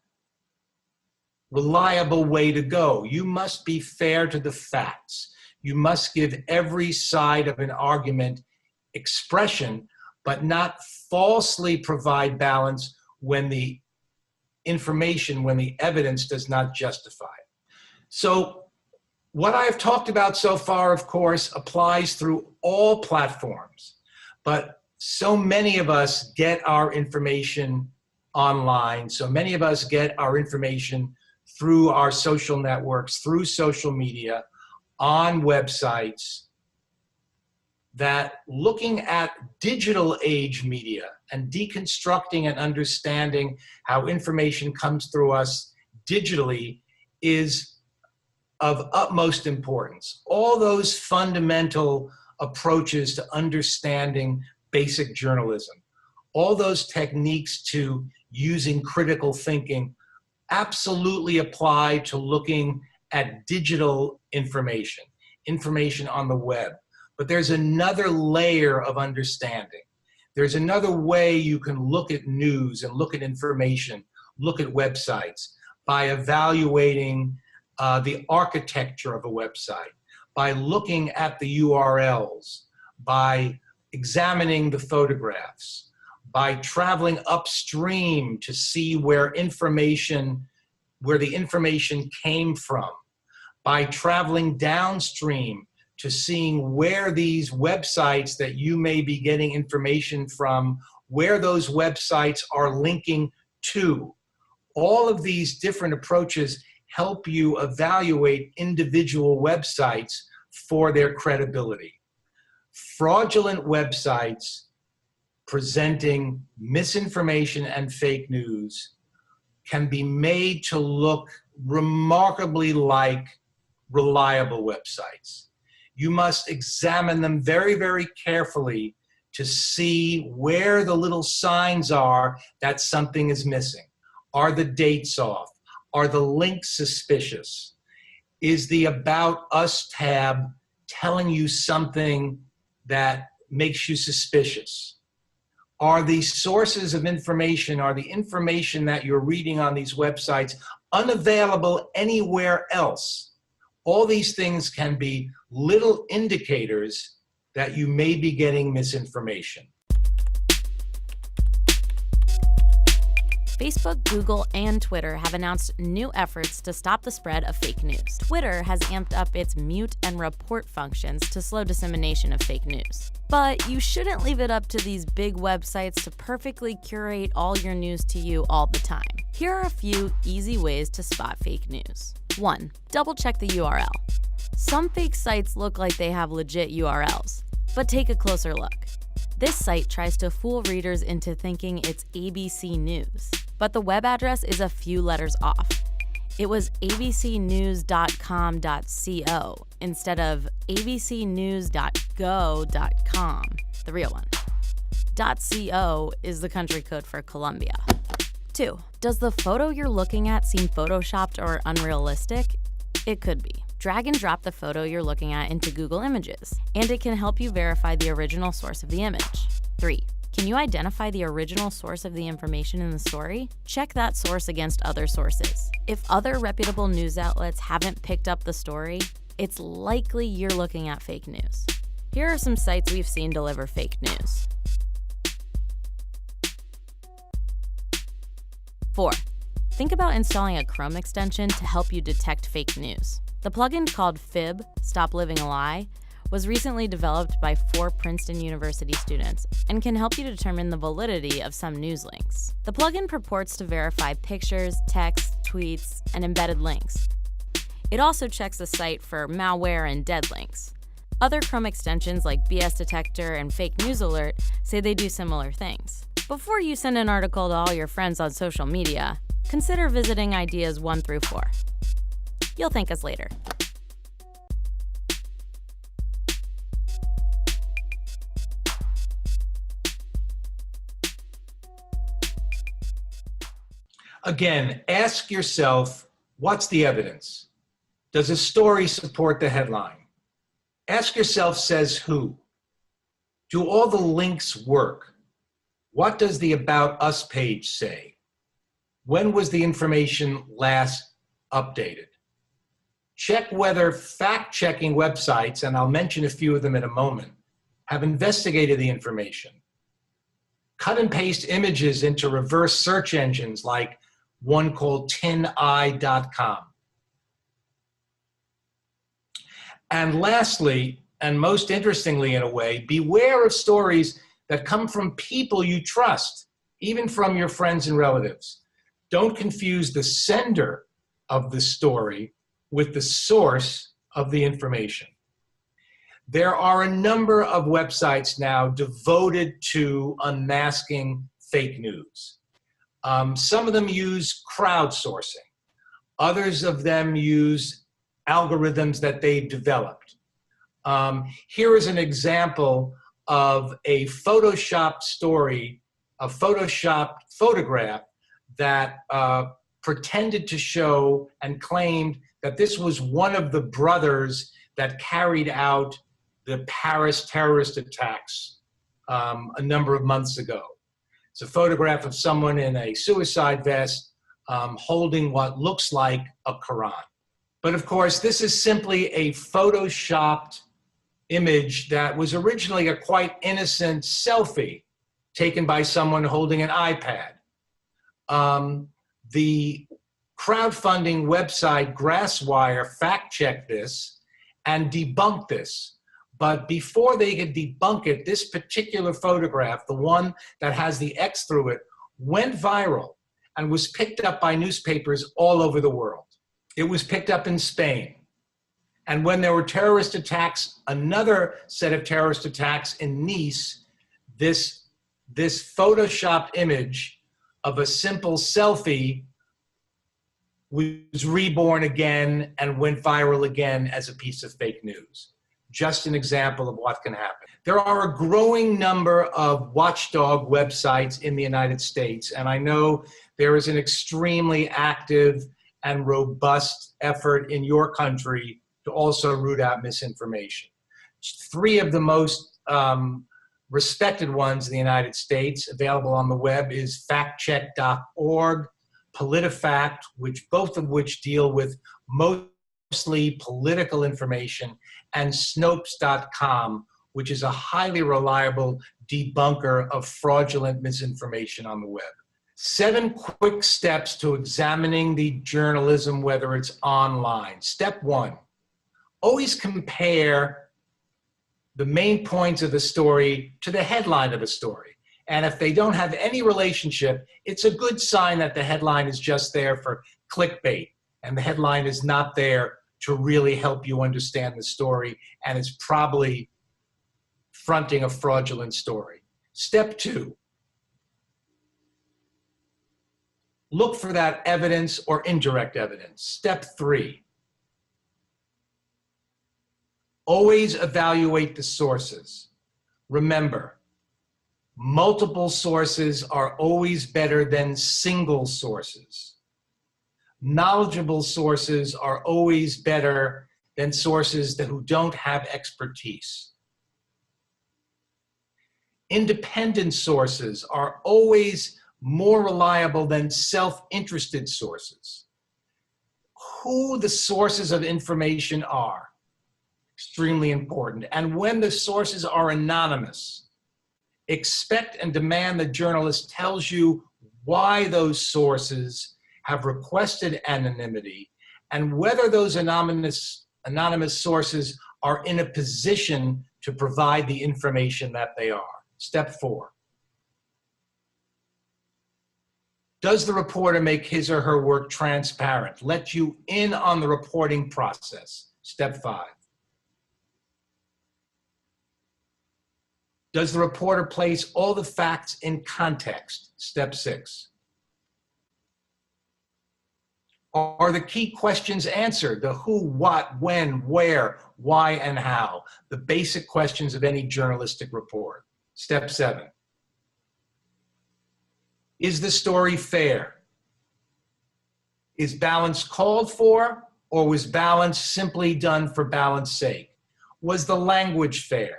reliable way to go. You must be fair to the facts. You must give every side of an argument expression, but not falsely provide balance when the information, when the evidence does not justify it. So what I've talked about so far, of course, applies through all platforms, but so many of us get our information online. So many of us get our information through our social networks, through social media, on websites, that looking at digital age media and deconstructing and understanding how information comes through us digitally is of utmost importance. All those fundamental approaches to understanding basic journalism, all those techniques to using critical thinking absolutely apply to looking at digital information, information on the web. But there's another layer of understanding. There's another way you can look at news and look at information, look at websites, by evaluating the architecture of a website, by looking at the URLs, by examining the photographs, by traveling upstream to see where the information came from, by traveling downstream to seeing where these websites that you may be getting information from, where those websites are linking to. All of these different approaches help you evaluate individual websites for their credibility. Fraudulent websites presenting misinformation and fake news can be made to look remarkably like reliable websites. You must examine them very, very carefully to see where the little signs are that something is missing. Are the dates off? Are the links suspicious? Is the About Us tab telling you something that makes you suspicious? Are the sources of information, are the information that you're reading on these websites unavailable anywhere else? All these things can be little indicators that you may be getting misinformation. Facebook, Google, and Twitter have announced new efforts to stop the spread of fake news. Twitter has amped up its mute and report functions to slow dissemination of fake news. But you shouldn't leave it up to these big websites to perfectly curate all your news to you all the time. Here are a few easy ways to spot fake news. 1. Double check the URL. Some fake sites look like they have legit URLs, but take a closer look. This site tries to fool readers into thinking it's ABC News, but the web address is a few letters off. It was abcnews.com.co instead of abcnews.go.com, the real one. .co is the country code for Colombia. 2. Does the photo you're looking at seem photoshopped or unrealistic? It could be. Drag and drop the photo you're looking at into Google Images, and it can help you verify the original source of the image. 3. Can you identify the original source of the information in the story? Check that source against other sources. If other reputable news outlets haven't picked up the story, it's likely you're looking at fake news. Here are some sites we've seen deliver fake news. 4. Think about installing a Chrome extension to help you detect fake news. The plugin called Fib, Stop Living a Lie, was recently developed by 4 Princeton University students and can help you determine the validity of some news links. The plugin purports to verify pictures, text, tweets, and embedded links. It also checks the site for malware and dead links. Other Chrome extensions like BS Detector and Fake News Alert say they do similar things. Before you send an article to all your friends on social media, consider visiting ideas 1 through 4. You'll thank us later. Again, ask yourself, what's the evidence? Does a story support the headline? Ask yourself, says who? Do all the links work? What does the About Us page say? When was the information last updated? Check whether fact-checking websites, and I'll mention a few of them in a moment, have investigated the information. Cut and paste images into reverse search engines like one called tineye.com. And lastly, and most interestingly in a way, beware of stories that come from people you trust, even from your friends and relatives. Don't confuse the sender of the story with the source of the information. There are a number of websites now devoted to unmasking fake news. Some of them use crowdsourcing. Others of them use algorithms that they've developed. Here is an example of a photoshopped story, a photoshopped photograph that pretended to show and claimed that this was one of the brothers that carried out the Paris terrorist attacks a number of months ago. It's a photograph of someone in a suicide vest holding what looks like a Quran. But of course, this is simply a photoshopped image that was originally a quite innocent selfie taken by someone holding an iPad. The crowdfunding website Grasswire fact-checked this and debunked this. But before they could debunk it, this particular photograph, the one that has the X through it, went viral and was picked up by newspapers all over the world. It was picked up in Spain. And when there were terrorist attacks, another set of terrorist attacks in Nice, this photoshopped image of a simple selfie was reborn again and went viral again as a piece of fake news. Just an example of what can happen. There are a growing number of watchdog websites in the United States, and I know there is an extremely active and robust effort in your country to also root out misinformation. 3 of the most respected ones in the United States available on the web is factcheck.org, PolitiFact, both of which deal with mostly political information, and Snopes.com, which is a highly reliable debunker of fraudulent misinformation on the web. 7 quick steps to examining the journalism, whether it's online. Step 1, always compare the main points of the story to the headline of a story. And if they don't have any relationship, it's a good sign that the headline is just there for clickbait, and the headline is not there to really help you understand the story, and is probably fronting a fraudulent story. Step 2, look for that evidence or indirect evidence. Step 3, always evaluate the sources. Remember, multiple sources are always better than single sources. Knowledgeable sources are always better than sources who don't have expertise. Independent sources are always more reliable than self-interested sources. Who the sources of information are, extremely important. And when the sources are anonymous, expect and demand the journalist tells you why those sources have requested anonymity and whether those anonymous sources are in a position to provide the information that they are. Step 4. Does the reporter make his or her work transparent? Let you in on the reporting process. Step 5. Does the reporter place all the facts in context? Step 6. Are the key questions answered? The who, what, when, where, why, and how. The basic questions of any journalistic report. Step 7. Is the story fair? Is balance called for, or was balance simply done for balance's sake? Was the language fair?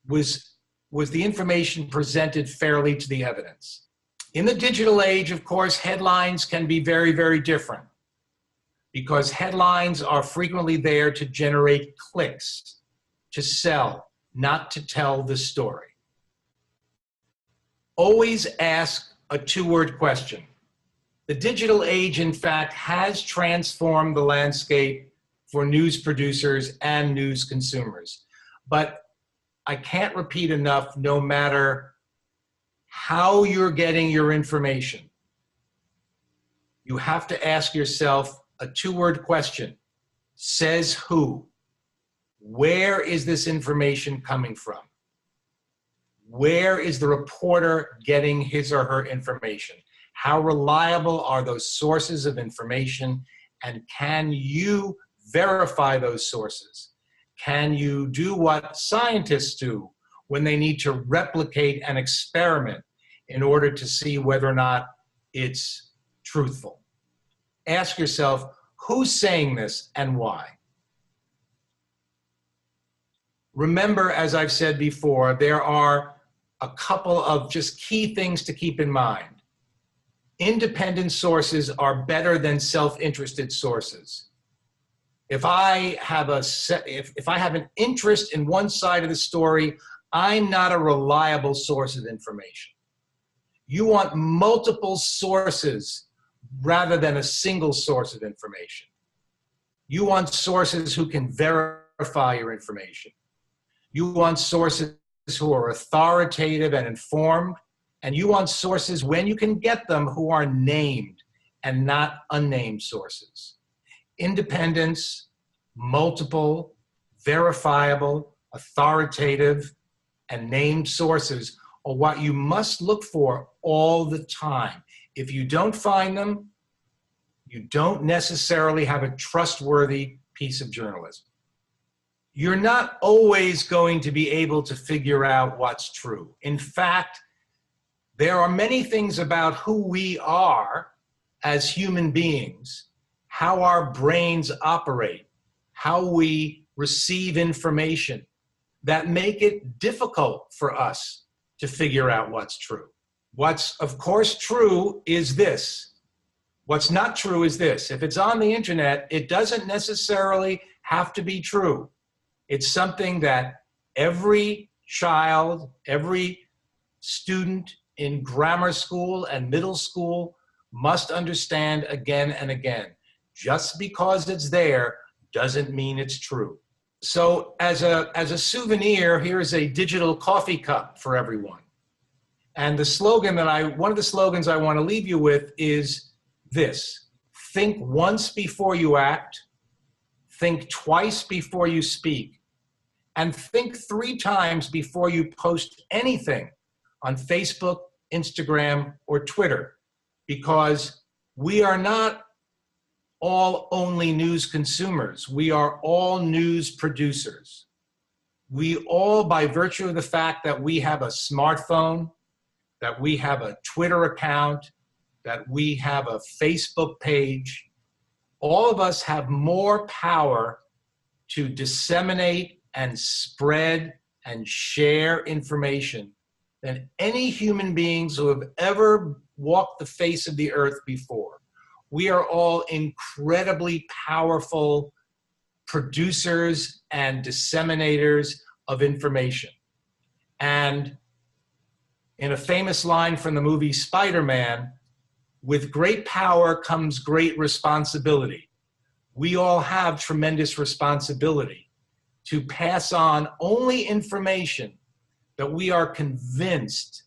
Was the information presented fairly to the evidence? In the digital age, of course, headlines can be very, very different, because headlines are frequently there to generate clicks, to sell, not to tell the story. Always ask a 2-word question. The digital age, in fact, has transformed the landscape for news producers and news consumers. But I can't repeat enough, no matter how you're getting your information, you have to ask yourself a 2-word question. Says who? Where is this information coming from? Where is the reporter getting his or her information? How reliable are those sources of information? And can you verify those sources? Can you do what scientists do when they need to replicate an experiment in order to see whether or not it's truthful? Ask yourself, who's saying this and why? Remember, as I've said before, there are a couple of just key things to keep in mind. Independent sources are better than self-interested sources. If I have an interest in one side of the story, I'm not a reliable source of information. You want multiple sources rather than a single source of information. You want sources who can verify your information. You want sources who are authoritative and informed, and you want sources, when you can get them, who are named and not unnamed sources. Independence, multiple, verifiable, authoritative, and named sources are what you must look for all the time. If you don't find them, you don't necessarily have a trustworthy piece of journalism. You're not always going to be able to figure out what's true. In fact, there are many things about who we are as human beings, how our brains operate, how we receive information, that make it difficult for us to figure out what's true. What's, of course, true is this. What's not true is this. If it's on the internet, it doesn't necessarily have to be true. It's something that every child, every student in grammar school and middle school must understand again and again. Just because it's there doesn't mean it's true. So as a souvenir, here's a digital coffee cup for everyone. And the slogan one of the slogans I want to leave you with is this: think once before you act, think twice before you speak, and think 3 times before you post anything on Facebook, Instagram, or Twitter, because we are not all only news consumers. We are all news producers. We all, by virtue of the fact that we have a smartphone, that we have a Twitter account, that we have a Facebook page, all of us have more power to disseminate and spread and share information than any human beings who have ever walked the face of the earth before. We are all incredibly powerful producers and disseminators of information. And in a famous line from the movie Spider-Man, with great power comes great responsibility. We all have tremendous responsibility to pass on only information that we are convinced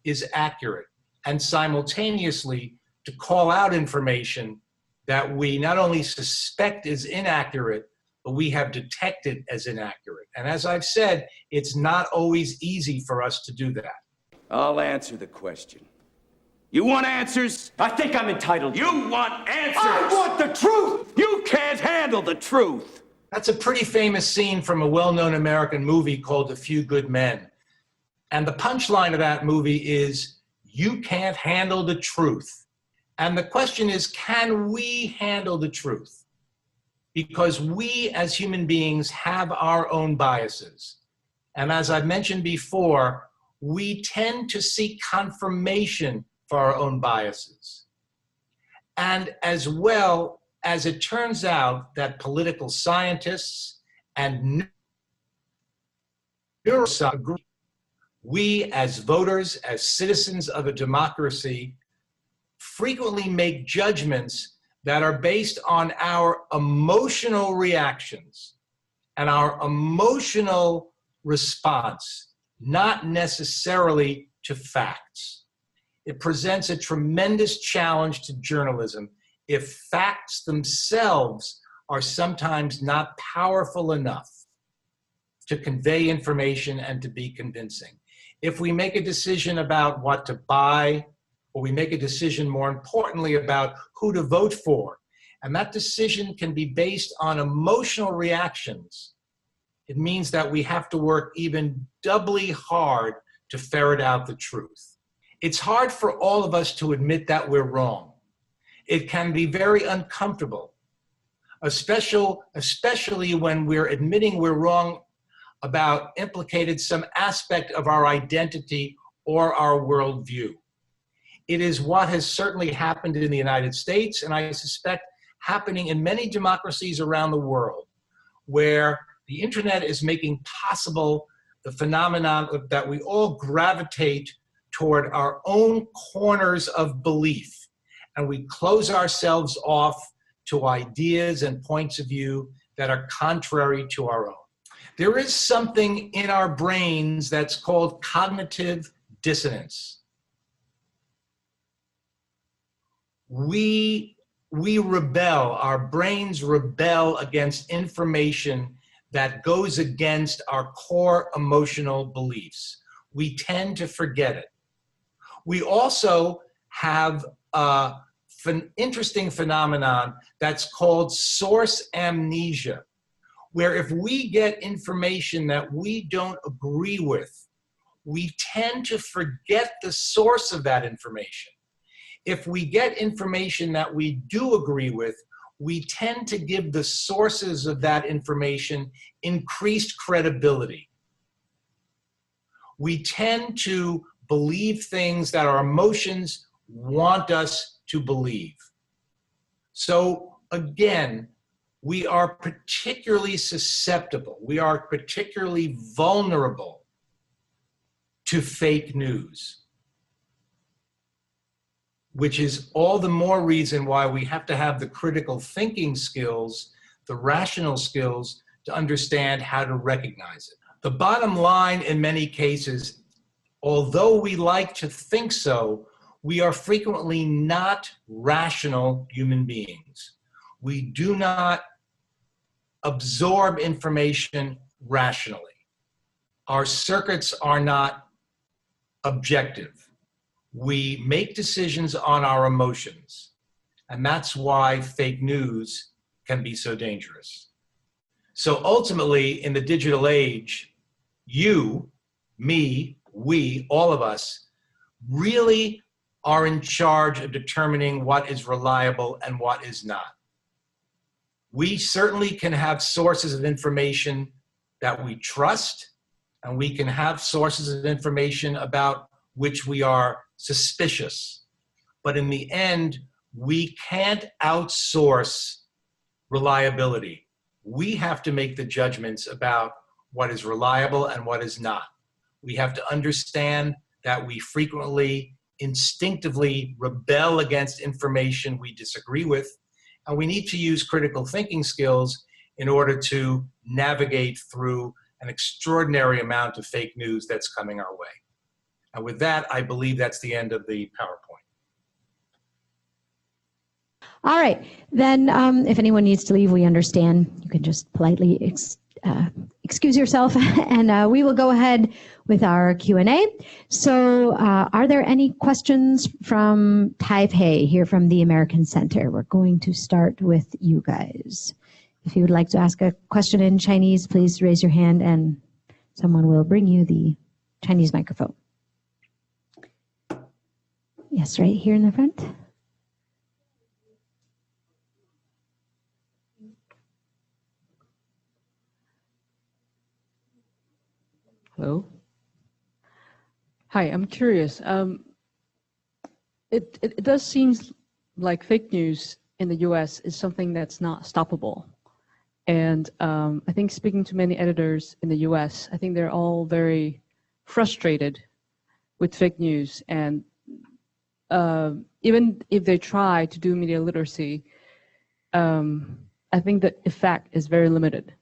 is accurate, and simultaneously to call out information that we not only suspect is inaccurate, but we have detected as inaccurate. And as I've said, it's not always easy for us to do that. I'll answer the question. You want answers? I think I'm entitled. You want answers? I want the truth! You can't handle the truth! That's a pretty famous scene from a well-known American movie called A Few Good Men. And the punchline of that movie is, you can't handle the truth. And the question is, can we handle the truth? Because we as human beings have our own biases. And as I've mentioned before, we tend to seek confirmation for our own biases. And as well, as it turns out that political scientists and neuroscientists agree, we as voters, as citizens of a democracy, frequently make judgments that are based on our emotional reactions and our emotional response, not necessarily to facts. It presents a tremendous challenge to journalism if facts themselves are sometimes not powerful enough to convey information and to be convincing. If we make a decision about what to buy, or we make a decision more importantly about who to vote for, and that decision can be based on emotional reactions, it means that we have to work even doubly hard to ferret out the truth. It's hard for all of us to admit that we're wrong. It can be very uncomfortable, especially when we're admitting we're wrong about implicated some aspect of our identity or our worldview. It is what has certainly happened in the United States, and I suspect happening in many democracies around the world, where the internet is making possible the phenomenon that we all gravitate toward our own corners of belief, and we close ourselves off to ideas and points of view that are contrary to our own. There is something in our brains that's called cognitive dissonance. We rebel, our brains rebel against information that goes against our core emotional beliefs. We tend to forget it. We also have an interesting phenomenon that's called source amnesia, where if we get information that we don't agree with, we tend to forget the source of that information. If we get information that we do agree with, we tend to give the sources of that information increased credibility. We tend to believe things that our emotions want us to believe. So again, we are particularly susceptible, we are particularly vulnerable to fake news. which is all the more reason why we have to have the critical thinking skills, the rational skills to understand how to recognize it. The bottom line in many cases, although we like to think so, we are frequently not rational human beings. We do not absorb information rationally. Our circuits are not objective. We make decisions on our emotions, and that's why fake news can be so dangerous. So ultimately, in the digital age, you, me, we, all of us, really are in charge of determining what is reliable and what is not. We certainly can have sources of information that we trust, and we can have sources of information about which we are suspicious. But in the end, we can't outsource reliability. We have to make the judgments about what is reliable and what is not. We have to understand that we frequently, instinctively rebel against information we disagree with, and we need to use critical thinking skills in order to navigate through an extraordinary amount of fake news that's coming our way. And with that, I believe that's the end of the PowerPoint. All right, then if anyone needs to leave, we understand. You can just politely excuse yourself, and we will go ahead with our Q&A. So are there any questions from Taipei here from the American Center? We're going to start with you guys. If you would like to ask a question in Chinese, please raise your hand and someone will bring you the Chinese microphone. Yes, right here in the front. Hello. Hi, I'm curious. It does seem like fake news in the US is something that's not stoppable. And I think speaking to many editors in the US, I think they're all very frustrated with fake news. And even if they try to do media literacy, I think the effect is very limited.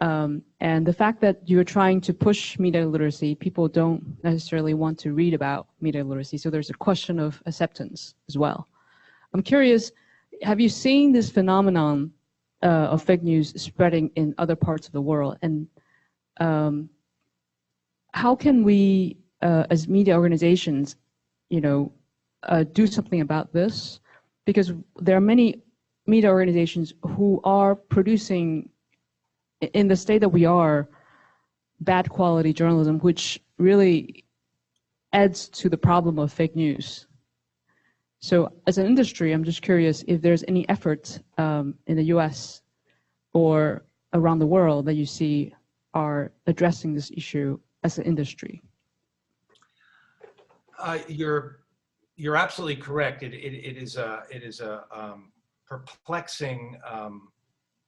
And the fact that you're trying to push media literacy, people don't necessarily want to read about media literacy. So there's a question of acceptance as well. I'm curious, have you seen this phenomenon of fake news spreading in other parts of the world? And how can we, as media organizations, do something about this? Because there are many media organizations who are producing, in the state that we are, bad quality journalism, which really adds to the problem of fake news. So as an industry, I'm just curious if there's any effort in the US or around the world that you see are addressing this issue as an industry. You're absolutely correct. It is a perplexing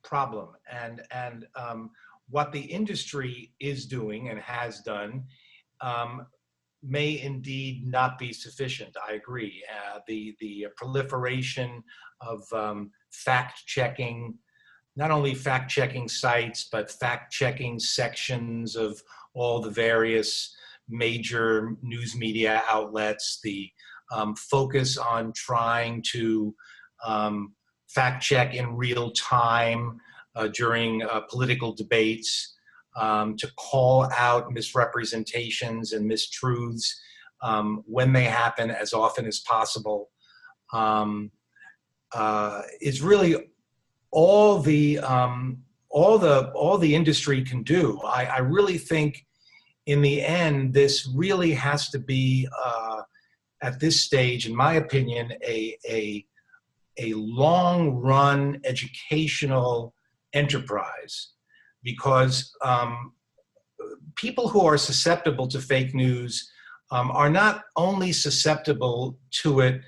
problem, and what the industry is doing and has done may indeed not be sufficient. I agree. The proliferation of fact-checking, not only fact-checking sites, but fact-checking sections of all the various major news media outlets, the focus on trying to fact-check in real time during political debates, to call out misrepresentations and mistruths when they happen as often as possible, is really all the industry can do. I really think in the end, this really has to be, at this stage, in my opinion, a long-run educational enterprise, because people who are susceptible to fake news are not only susceptible to it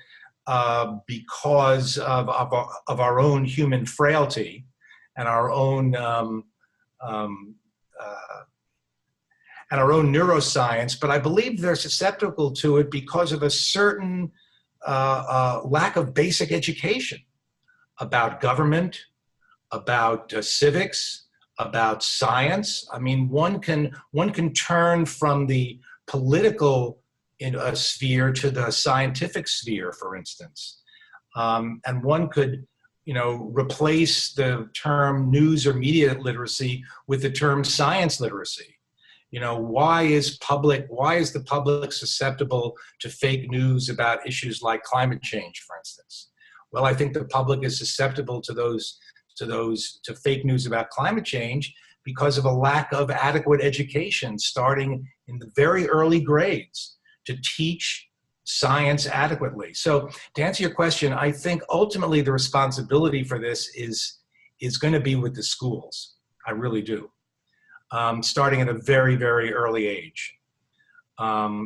because of our own human frailty and our own neuroscience, but I believe they're susceptible to it because of a certain lack of basic education about government, about civics, about science. I mean, one can turn from the political sphere to the scientific sphere, for instance, and one could, replace the term news or media literacy with the term science literacy. Why is the public susceptible to fake news about issues like climate change, for instance? Well, I think the public is susceptible to fake news about climate change because of a lack of adequate education starting in the very early grades to teach science adequately. So to answer your question, I think ultimately the responsibility for this is going to be with the schools. I really do. Starting at a very, very early age,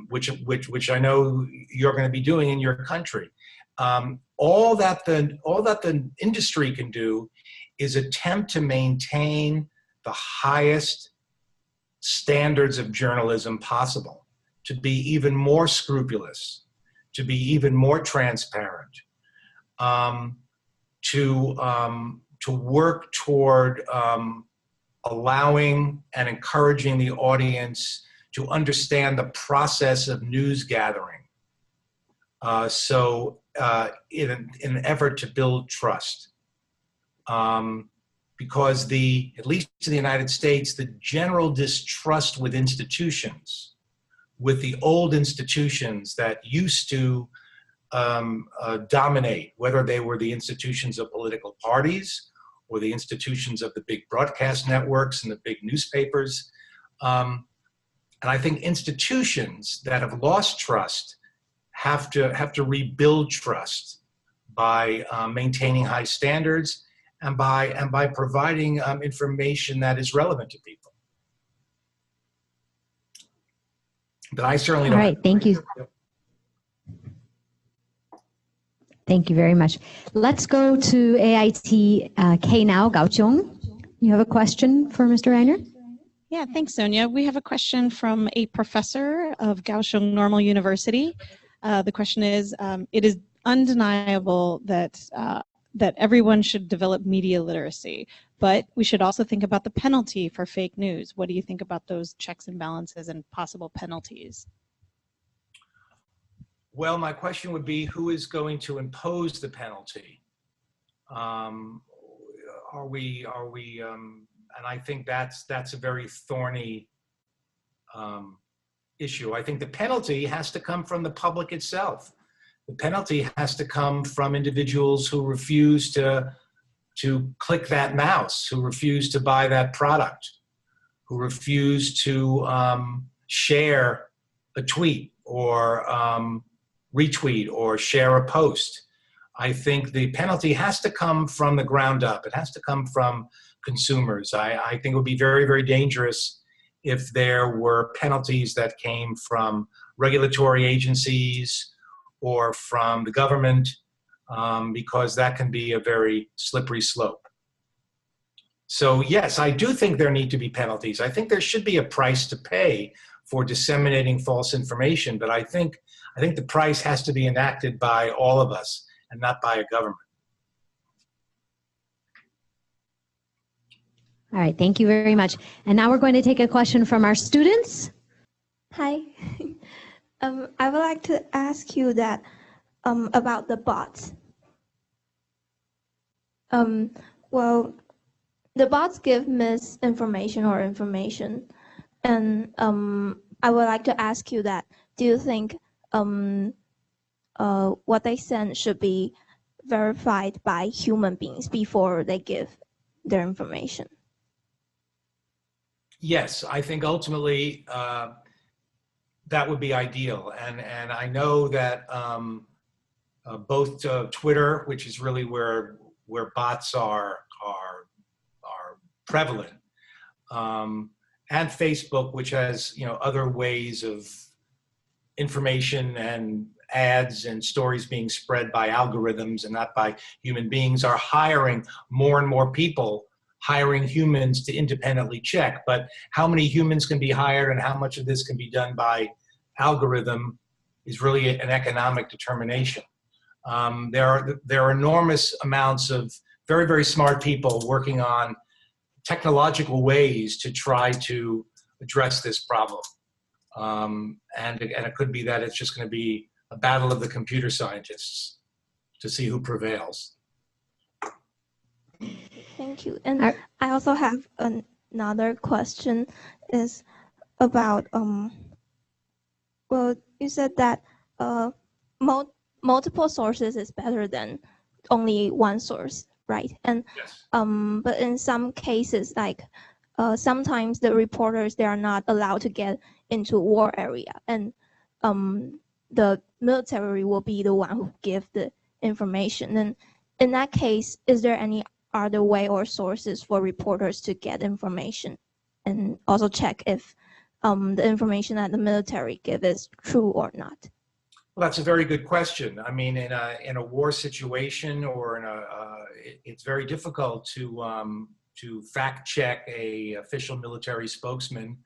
which I know you're going to be doing in your country. All that the industry can do is attempt to maintain the highest standards of journalism possible, to be even more scrupulous, to be even more transparent, to work toward allowing and encouraging the audience to understand the process of news gathering. In an effort to build trust. Because at least in the United States, the general distrust with institutions, with the old institutions that used to dominate, whether they were the institutions of political parties or the institutions of the big broadcast networks and the big newspapers. And I think institutions that have lost trust have to rebuild trust by maintaining high standards and by providing information that is relevant to people. But I certainly don't. All right, thank you. Thank you very much. Let's go to AIT K now, Kaohsiung. You have a question for Mr. Reiner? Yeah, thanks, Sonia. We have a question from a professor of Kaohsiung Normal University. The question is, it is undeniable that everyone should develop media literacy, but we should also think about the penalty for fake news. What do you think about those checks and balances and possible penalties? Well, my question would be, who is going to impose the penalty? And I think that's a very thorny issue. I think the penalty has to come from the public itself. The penalty has to come from individuals who refuse to click that mouse, who refuse to buy that product, who refuse to share a tweet or retweet or share a post. I think the penalty has to come from the ground up. It has to come from consumers. I think it would be very, very dangerous if there were penalties that came from regulatory agencies or from the government, because that can be a very slippery slope. So yes, I do think there need to be penalties. I think there should be a price to pay for disseminating false information, but I think the price has to be enacted by all of us and not by a government. All right, thank you very much. And now we're going to take a question from our students. Hi. I would like to ask you that about the bots. Well, the bots give misinformation or information, and I would like to ask you that, do you think what they send should be verified by human beings before they give their information? Yes, I think ultimately that would be ideal. And I know that both Twitter, which is really where bots are prevalent, and Facebook, which has other ways of information and ads and stories being spread by algorithms and not by human beings, are hiring more and more people, hiring humans to independently check. But how many humans can be hired and how much of this can be done by algorithm is really an economic determination. There are enormous amounts of very, very smart people working on technological ways to try to address this problem. And it could be that it's just going to be a battle of the computer scientists to see who prevails. Thank you. And I also have another question is about, well, you said that multiple sources is better than only one source, right? And yes. But in some cases, like sometimes the reporters, they are not allowed to get into war area, and the military will be the one who give the information. And in that case, is there any other way or sources for reporters to get information and also check if the information that the military give is true or not? Well, that's a very good question. I mean, in a war situation, or it's very difficult to fact check a official military spokesman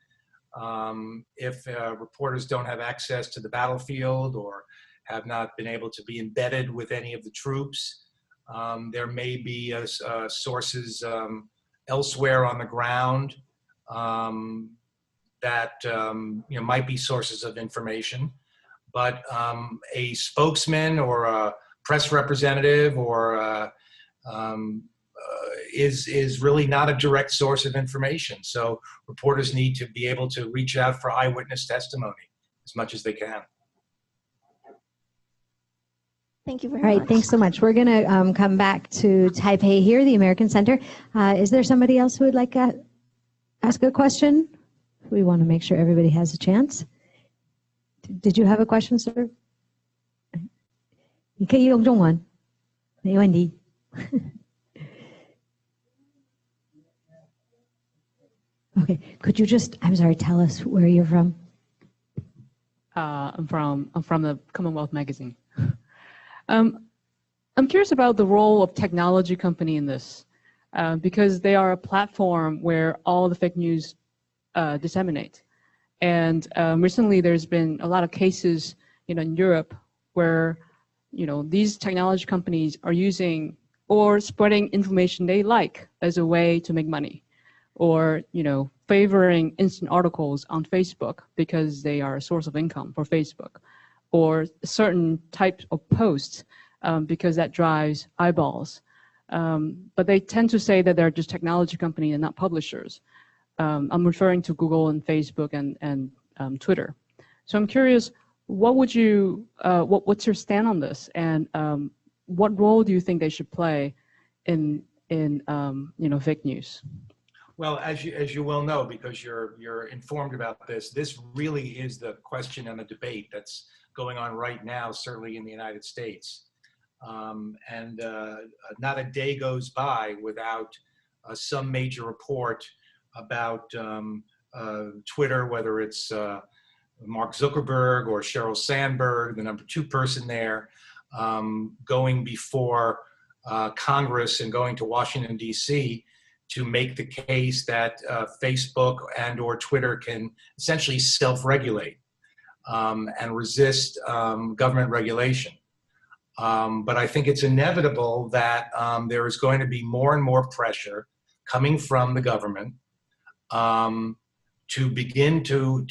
if reporters don't have access to the battlefield or have not been able to be embedded with any of the troops. There may be sources elsewhere on the ground that might be sources of information, but a spokesman or a press representative or is really not a direct source of information. So reporters need to be able to reach out for eyewitness testimony as much as they can. Thank you very much. All right, much. Thanks so much. We're going to come back to Taipei here, the American Center. Is there somebody else who would like to ask a question? We want to make sure everybody has a chance. Did you have a question, sir? 你可以用中文，没问题。Okay, could you just, I'm sorry, tell us where you're from? I'm from the Commonwealth magazine. I'm curious about the role of technology company in this, because they are a platform where all the fake news disseminate. And recently there's been a lot of cases, in Europe where, these technology companies are using or spreading information they like as a way to make money, or, favoring instant articles on Facebook because they are a source of income for Facebook, or certain types of posts because that drives eyeballs. But they tend to say that they're just technology companies and not publishers. I'm referring to Google and Facebook and Twitter. So I'm curious, what would you, what's your stand on this, and what role do you think they should play in fake news? Well, as you well know, because you're informed about this, this really is the question and the debate that's going on right now, certainly in the United States. And not a day goes by without some major report about Twitter, whether it's Mark Zuckerberg or Sheryl Sandberg, the number 2 person there, going before Congress and going to Washington, D.C. to make the case that Facebook and or Twitter can essentially self-regulate and resist government regulation. But I think it's inevitable that there is going to be more and more pressure coming from the government to begin to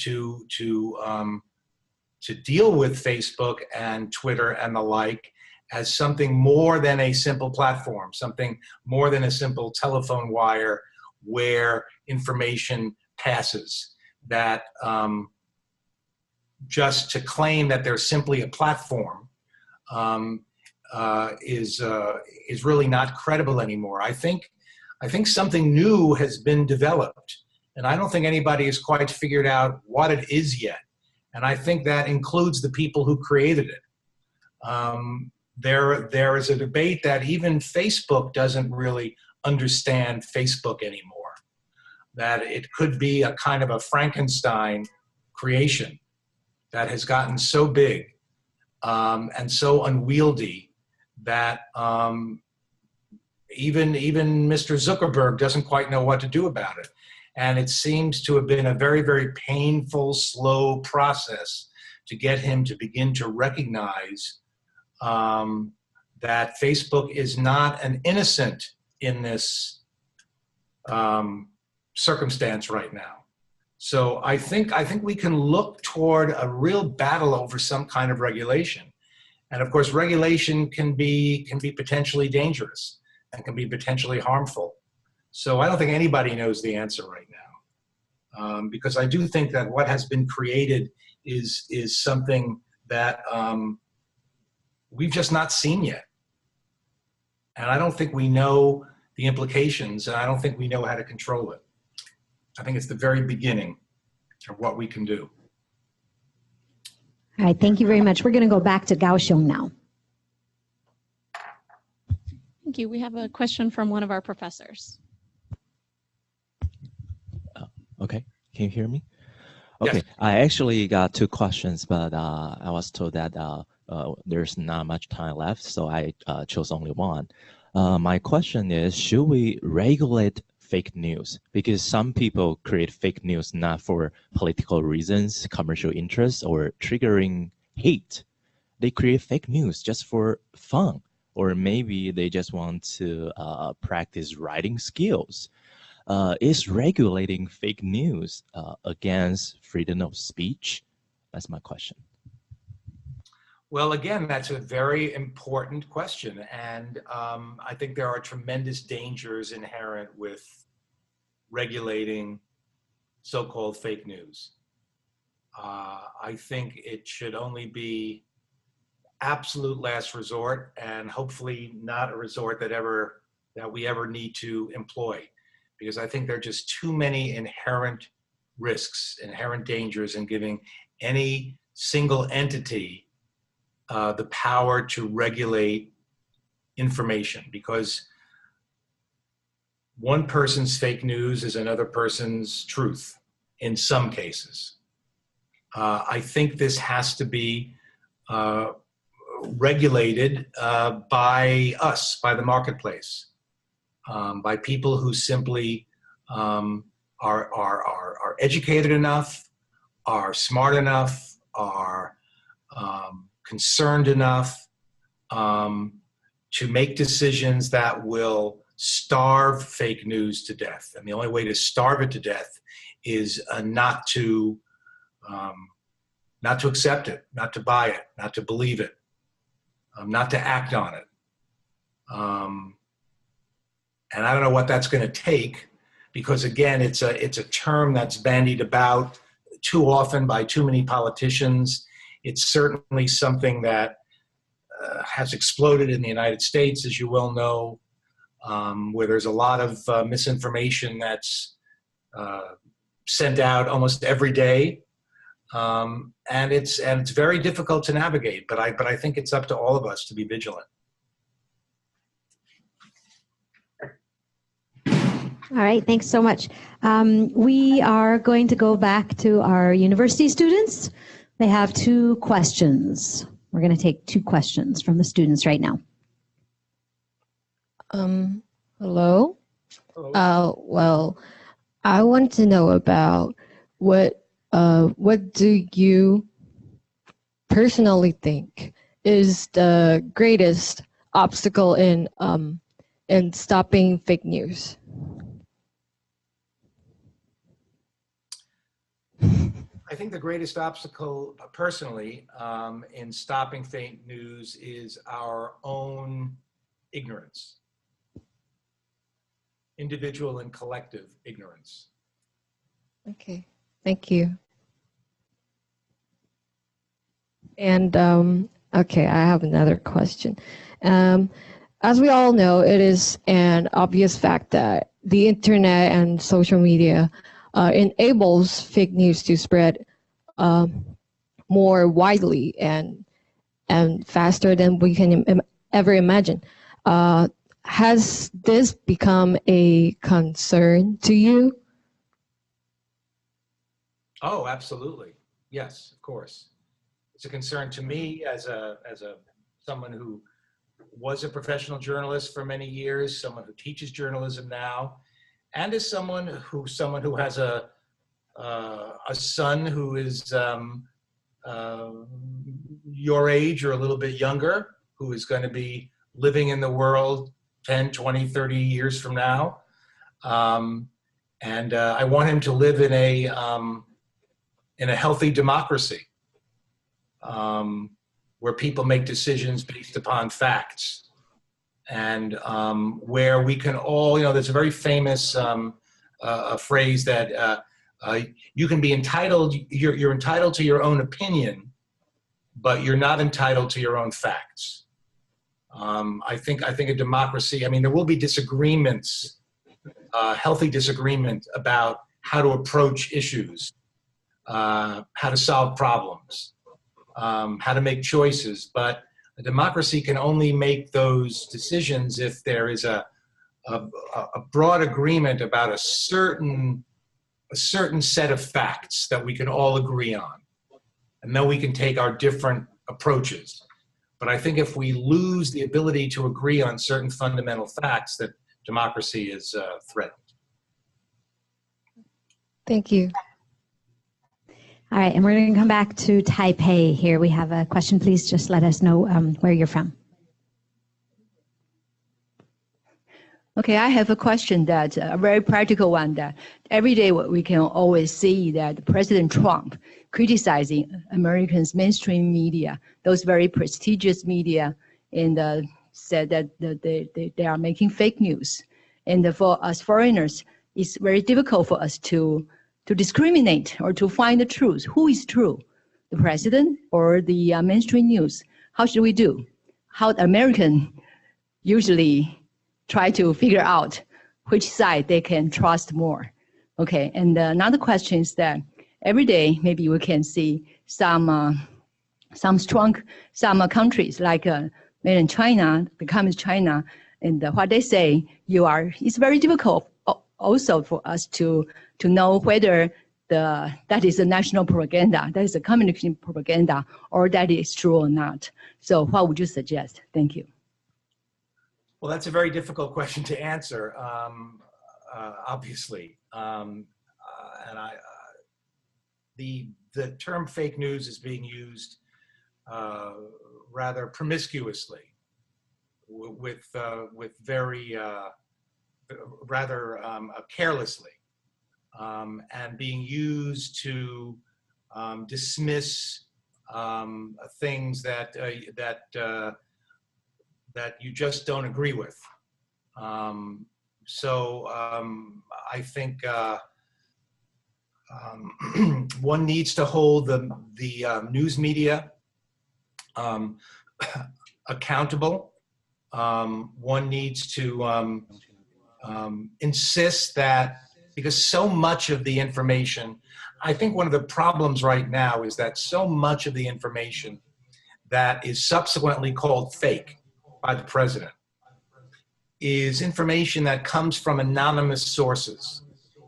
deal with Facebook and Twitter and the like as something more than a simple platform, something more than a simple telephone wire where information passes. That just to claim that they're simply a platform is really not credible anymore. I think something new has been developed, and I don't think anybody has quite figured out what it is yet. And I think that includes the people who created it. There is a debate that even Facebook doesn't really understand Facebook anymore, that it could be a kind of a Frankenstein creation that has gotten so big and so unwieldy that even Mr. Zuckerberg doesn't quite know what to do about it. And it seems to have been a very, very painful, slow process to get him to begin to recognize that Facebook is not an innocent in this circumstance right now. So I think we can look toward a real battle over some kind of regulation. And of course, regulation can be potentially dangerous and can be potentially harmful. So I don't think anybody knows the answer right now, because I do think that what has been created is something that we've just not seen yet. And I don't think we know the implications, and I don't think we know how to control it. I think it's the very beginning of what we can do. All right, thank you very much. We're going to go back to Kaohsiung now. Thank you. We have a question from one of our professors. Okay, can you hear me? Okay, Yes. I actually got two questions, but I was told that there's not much time left, so I chose only one. My question is, should we regulate fake news? Because some people create fake news not for political reasons, commercial interests, or triggering hate. They create fake news just for fun, or maybe they just want to practice writing skills. Is regulating fake news against freedom of speech? That's my question. Well, again, that's a very important question. And I think there are tremendous dangers inherent with regulating so-called fake news. I think it should only be absolute last resort, and hopefully not a resort that we ever need to employ. Because I think there are just too many inherent risks, inherent dangers in giving any single entity the power to regulate information, because one person's fake news is another person's truth in some cases. I think this has to be regulated by us, by the marketplace, by people who simply are educated enough, are smart enough, are concerned enough to make decisions that will starve fake news to death. And the only way to starve it to death is not to accept it, not to buy it, not to believe it, not to act on it. And I don't know what that's going to take, because again, it's a term that's bandied about too often by too many politicians. It's certainly something that has exploded in the United States, as you well know, where there's a lot of misinformation that's sent out almost every day, and it's very difficult to navigate. But I think it's up to all of us to be vigilant. All right, thanks so much. We are going to go back to our university students. They have two questions. We're going to take two questions from the students right now. Hello. Well, I want to know about what do you personally think is the greatest obstacle in stopping fake news? I think the greatest obstacle, personally, in stopping fake news is our own ignorance, individual and collective ignorance. Okay, thank you. And okay, I have another question. As we all know, it is an obvious fact that the internet and social media enables fake news to spread more widely and faster than we can ever imagine. Has this become a concern to you? Oh, absolutely. Yes, of course. It's a concern to me as someone who was a professional journalist for many years, someone who teaches journalism now, and as someone who has a son who is your age or a little bit younger, who is going to be living in the world 10, 20, 30 years from now. And I want him to live in a healthy democracy where people make decisions based upon facts, and where we can all, there's a very famous a phrase that you can be entitled, you're entitled to your own opinion, but you're not entitled to your own facts. I think a democracy, there will be disagreements, healthy disagreement about how to approach issues, how to solve problems, how to make choices, but a democracy can only make those decisions if there is a broad agreement about a certain set of facts that we can all agree on. And then we can take our different approaches. But I think if we lose the ability to agree on certain fundamental facts, that democracy is threatened. Thank you. All right, and we're going to come back to Taipei here. We have a question. Please just let us know where you're from. Okay, I have a question that a very practical one, that every day we can always see that President Trump criticizing Americans' mainstream media, those very prestigious media, and said that they are making fake news. And for us foreigners, it's very difficult for us to discriminate or to find the truth. Who is true, the president or the mainstream news? How should we do? How the American usually try to figure out which side they can trust more. Okay, and another question is that every day maybe we can see some countries like mainland China, the Communist China, and what they say it's very difficult also for us to know whether that is a national propaganda, that is a communist propaganda, or that is true or not. So what would you suggest? Thank you. Well, that's a very difficult question to answer, obviously. The term fake news is being used rather promiscuously, with very rather carelessly, and being used to dismiss things that you just don't agree with. So I think one needs to hold the news media accountable. One needs to insist that, because so much of the information, I think one of the problems right now is that so much of the information that is subsequently called fake by the president is information that comes from anonymous sources.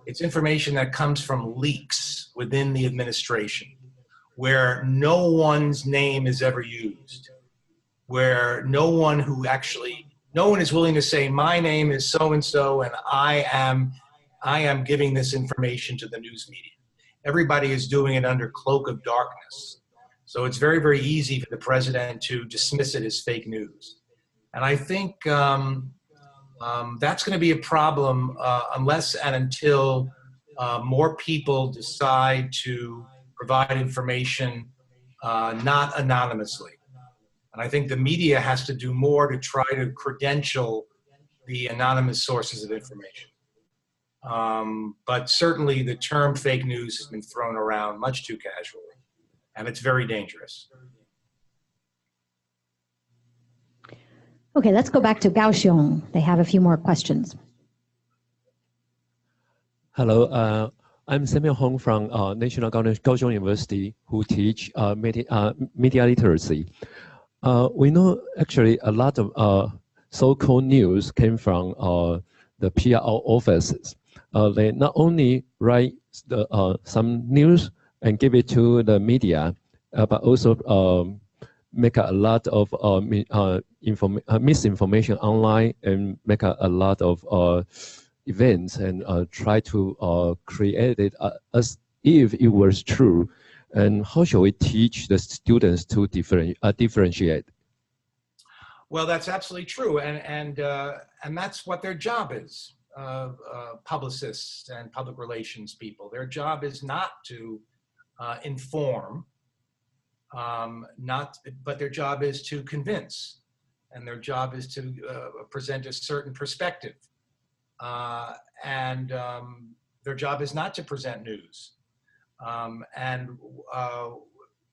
It's information that comes from leaks within the administration, where no one's name is ever used, where no one is willing to say, my name is so-and-so, and I am giving this information to the news media. Everybody is doing it under cloak of darkness. So it's very, very easy for the president to dismiss it as fake news. And I think that's going to be a problem unless and until more people decide to provide information not anonymously. And I think the media has to do more to try to credential the anonymous sources of information. But certainly the term fake news has been thrown around much too casually, and it's very dangerous. Okay, let's go back to Kaohsiung. They have a few more questions. Hello, I'm Samuel Hong from National Kaohsiung University, who teach media literacy. We know actually a lot of so-called news came from the PR offices. They not only write some news and give it to the media, but also make a lot of misinformation online and make a lot of events and try to create it as if it was true. And how should we teach the students to differentiate? Well, that's absolutely true, and that's what their job is. Publicists and public relations people. Their job is not to inform, but their job is to convince, and their job is to present a certain perspective, and their job is not to present news.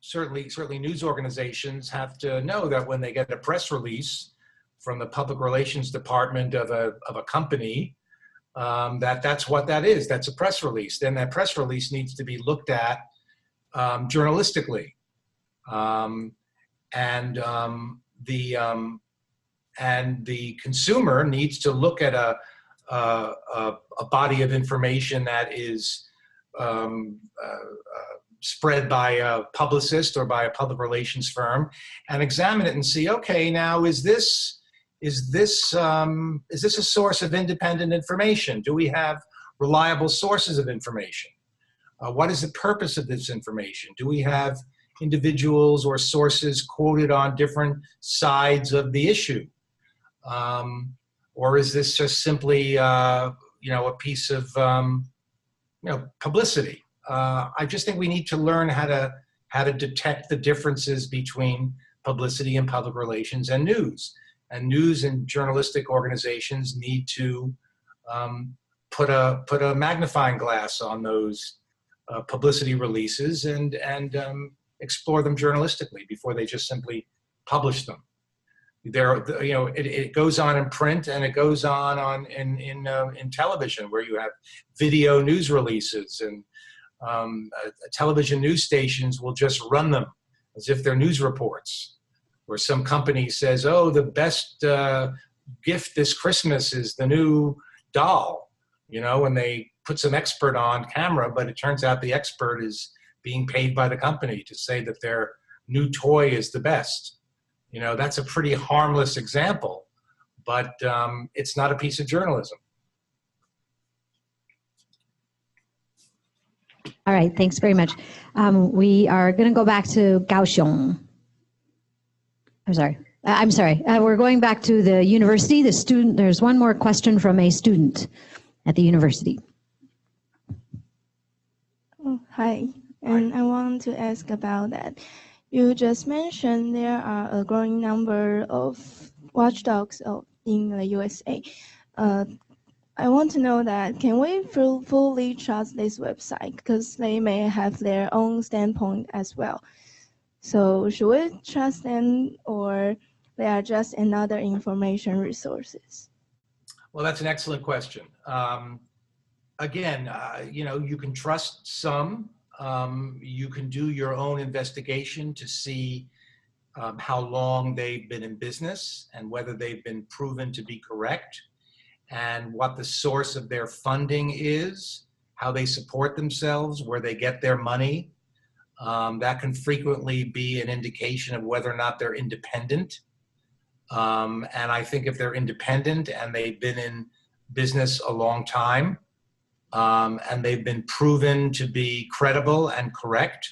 Certainly news organizations have to know that when they get a press release from the public relations department of a company, that's what that is. That's a press release. Then that press release needs to be looked at journalistically, and the consumer needs to look at a body of information that is spread by a publicist or by a public relations firm, and examine it and see, okay, now is this a source of independent information? Do we have reliable sources of information? What is the purpose of this information? Do we have individuals or sources quoted on different sides of the issue? Or is this just simply a piece of publicity? I just think we need to learn how to detect the differences between publicity and public relations and news. And news and journalistic organizations need to put a magnifying glass on those publicity releases and explore them journalistically before they just simply publish them. It goes on in print, and it goes on in television, where you have video news releases, and television news stations will just run them as if they're news reports. Where some company says, oh, the best gift this Christmas is the new doll, and they put some expert on camera, but it turns out the expert is being paid by the company to say that their new toy is the best. That's a pretty harmless example, but it's not a piece of journalism. All right, thanks very much. We are going to go back to Kaohsiung. I'm sorry. We're going back to the university. The student. There's one more question from a student at the university. Oh, hi. And I want to ask about that. You just mentioned there are a growing number of watchdogs in the USA. I want to know that, can we fully trust this website? Because they may have their own standpoint as well. So should we trust them, or they are just another information resources? Well, that's an excellent question. Again, you can trust some. You can do your own investigation to see how long they've been in business and whether they've been proven to be correct, and what the source of their funding is, how they support themselves, where they get their money. That can frequently be an indication of whether or not they're independent. And I think if they're independent and they've been in business a long time, and they've been proven to be credible and correct,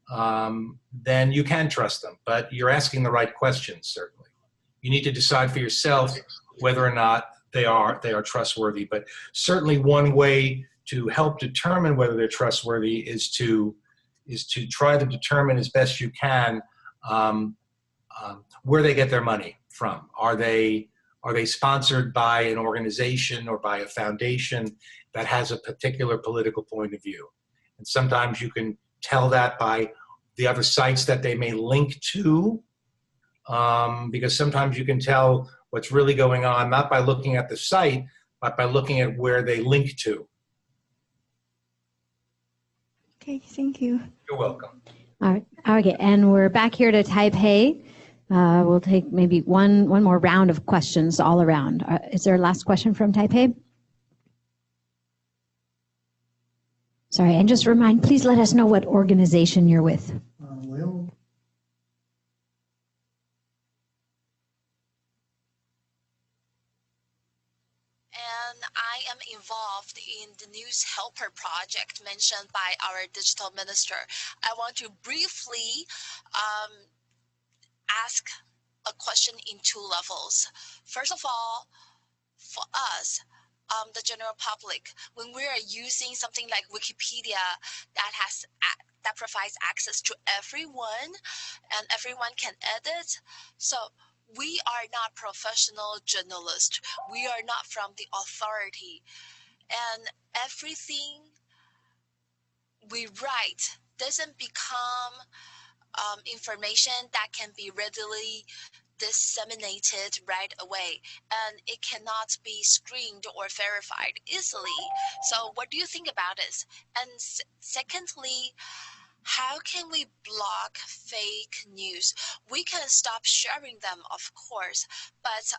then you can trust them. But you're asking the right questions, certainly. You need to decide for yourself whether or not they are trustworthy. But certainly one way to help determine whether they're trustworthy is to try to determine as best you can where they get their money from. Are they sponsored by an organization or by a foundation that has a particular political point of view? And sometimes you can tell that by the other sites that they may link to, because sometimes you can tell what's really going on, not by looking at the site, but by looking at where they link to. Okay, thank you. You're welcome. All right. Okay, and we're back here to Taipei. We'll take maybe one more round of questions all around. Is there a last question from Taipei? Sorry, and just please let us know what organization you're with. I am involved in the News Helper project mentioned by our digital minister. I want to briefly ask a question in two levels. First of all, for us, the general public, when we are using something like Wikipedia that provides access to everyone and everyone can edit, so we are not professional journalists. We are not from the authority, and everything we write doesn't become information that can be readily disseminated right away, and it cannot be screened or verified easily. So what do you think about this? And secondly, how can we block fake news? We can stop sharing them, of course, but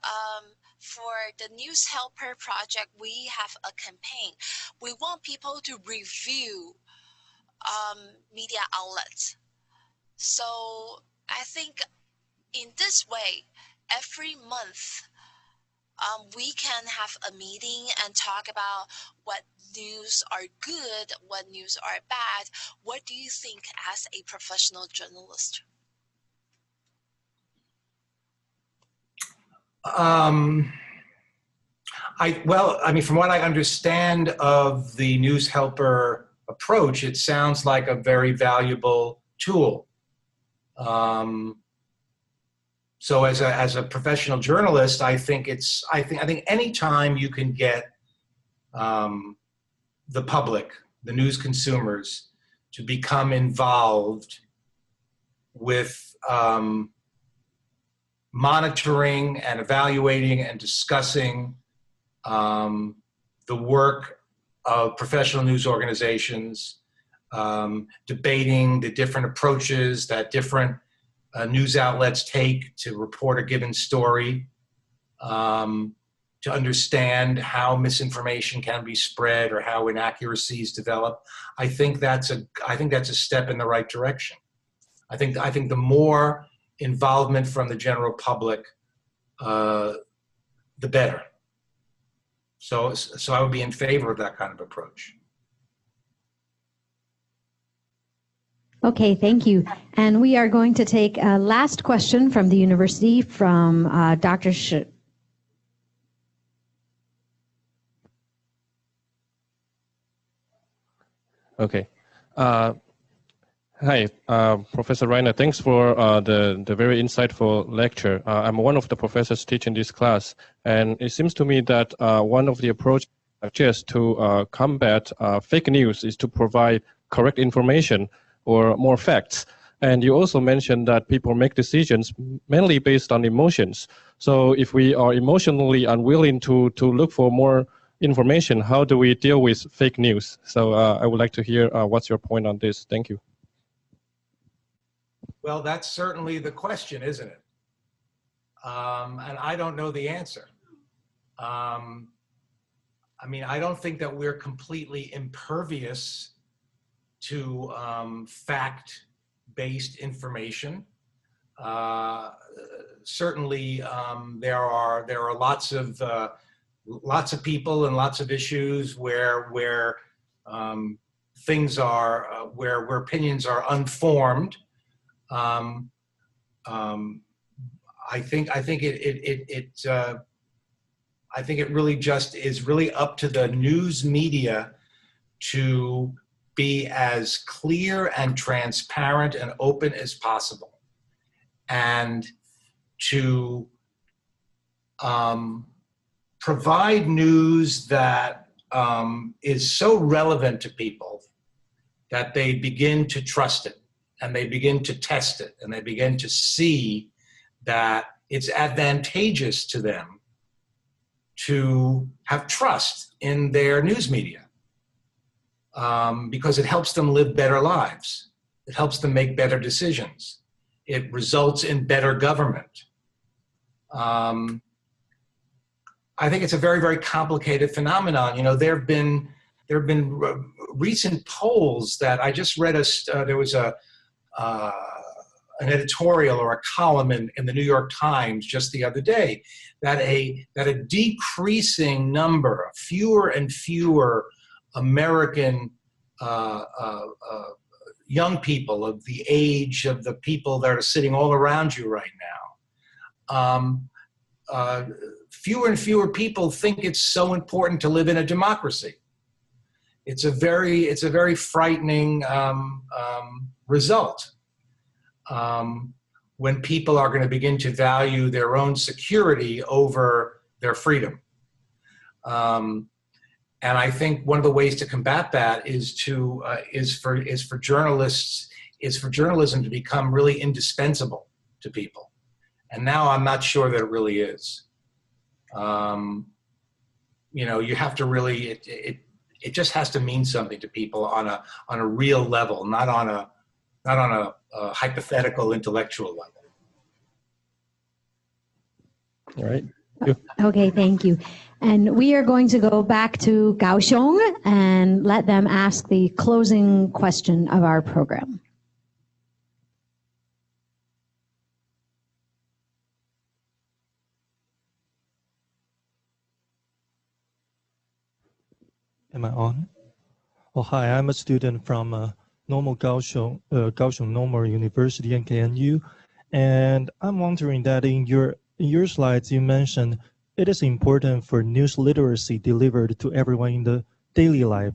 for the News Helper project, we have a campaign. We want people to review media outlets. So I think in this way, every month, we can have a meeting and talk about what news are good, what news are bad. What do you think as a professional journalist? Well, I mean, from what I understand of the News Helper approach, it sounds like a very valuable tool. So as a professional journalist, I think any time you can get the public, the news consumers, to become involved with monitoring and evaluating and discussing the work of professional news organizations, debating the different approaches that different news outlets take to report a given story, to understand how misinformation can be spread or how inaccuracies develop. I think that's a step in the right direction. I think the more involvement from the general public, the better. So I would be in favor of that kind of approach. Okay, thank you. And we are going to take a last question from the university from Dr. Shi. Okay. Hi, Professor Reiner. Thanks for the very insightful lecture. I'm one of the professors teaching this class, and it seems to me that one of the approaches just to combat fake news is to provide correct information or more facts. And you also mentioned that people make decisions mainly based on emotions. So if we are emotionally unwilling to look for more information, how do we deal with fake news? So I would like to hear what's your point on this. Thank you. Well, that's certainly the question, isn't it? And I don't know the answer. I mean, I don't think that we're completely impervious to fact-based information. Certainly, there are lots of people and lots of issues where things are where opinions are unformed. I think it really just is really up to the news media to be as clear and transparent and open as possible, and to provide news that is so relevant to people that they begin to trust it, and they begin to test it, and they begin to see that it's advantageous to them to have trust in their news media. Because it helps them live better lives. It helps them make better decisions. It results in better government. I think it's a very, very complicated phenomenon. You know, there have been recent polls that I just read. There was an editorial or a column in the New York Times just the other day that a decreasing number, fewer and fewer American young people of the age of the people that are sitting all around you right now fewer and fewer people think it's so important to live in a democracy. It's a very frightening result when people are going to begin to value their own security over their freedom. And I think one of the ways to combat that is for journalism to become really indispensable to people. And now I'm not sure that it really is. You know, you have to really, it just has to mean something to people on a real level, not on a hypothetical intellectual level. All right. Okay, thank you. And we are going to go back to Kaohsiung and let them ask the closing question of our program. Am I on? Oh, hi, I'm a student from Normal Kaohsiung Normal University in KNU. And I'm wondering that in your slides, you mentioned it is important for news literacy delivered to everyone in the daily life.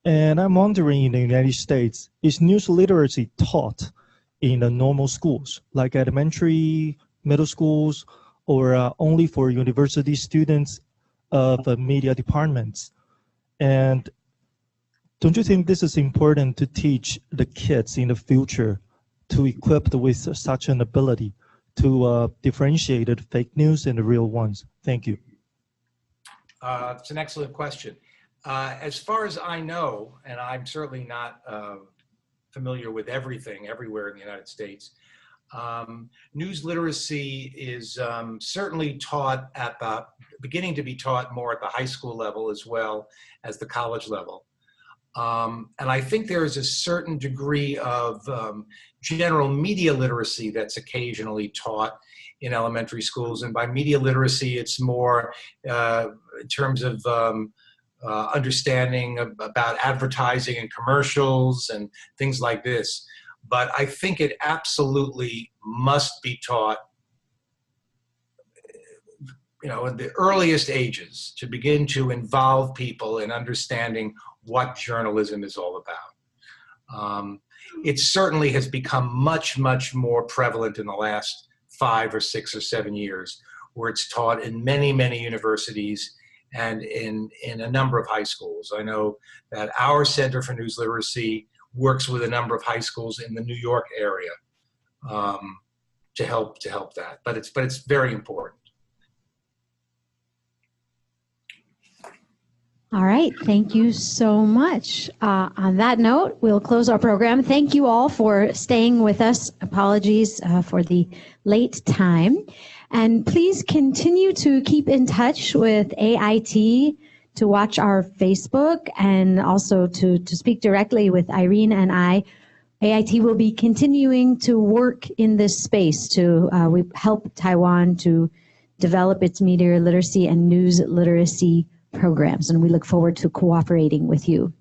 And I'm wondering, in the United States, is news literacy taught in the normal schools, like elementary, middle schools, or only for university students of media departments? And don't you think this is important to teach the kids in the future to equip with such an ability to differentiate fake news and the real ones? Thank you. It's an excellent question. As far as I know, and I'm certainly not familiar with everything everywhere in the United States, news literacy is certainly taught beginning to be taught more at the high school level as well as the college level. And I think there is a certain degree of general media literacy that's occasionally taught in elementary schools. And by media literacy, it's more in terms of understanding about advertising and commercials and things like this. But I think it absolutely must be taught, you know, in the earliest ages, to begin to involve people in understanding what journalism is all about. It certainly has become much, much more prevalent in the last 5 or 6 or 7 years, where it's taught in many, many universities and in a number of high schools. I know that our Center for News Literacy works with a number of high schools in the New York area to help that. But it's very important. All right, thank you so much. On that note, we'll close our program. Thank you all for staying with us. Apologies for the late time. And please continue to keep in touch with AIT, to watch our Facebook, and also to speak directly with Irene and I. AIT will be continuing to work in this space to we help Taiwan to develop its media literacy and news literacy programs, and we look forward to cooperating with you.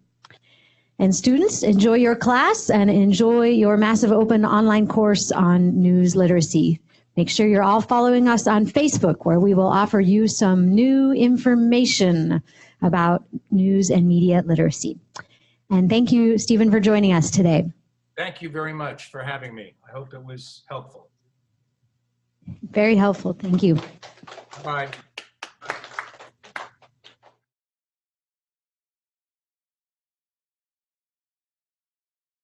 And students, enjoy your class and enjoy your massive open online course on news literacy. Make sure you're all following us on Facebook, where we will offer you some new information about news and media literacy. And thank you, Stephen, for joining us today. Thank you very much for having me. I hope it was helpful. Very helpful. Thank you. Bye.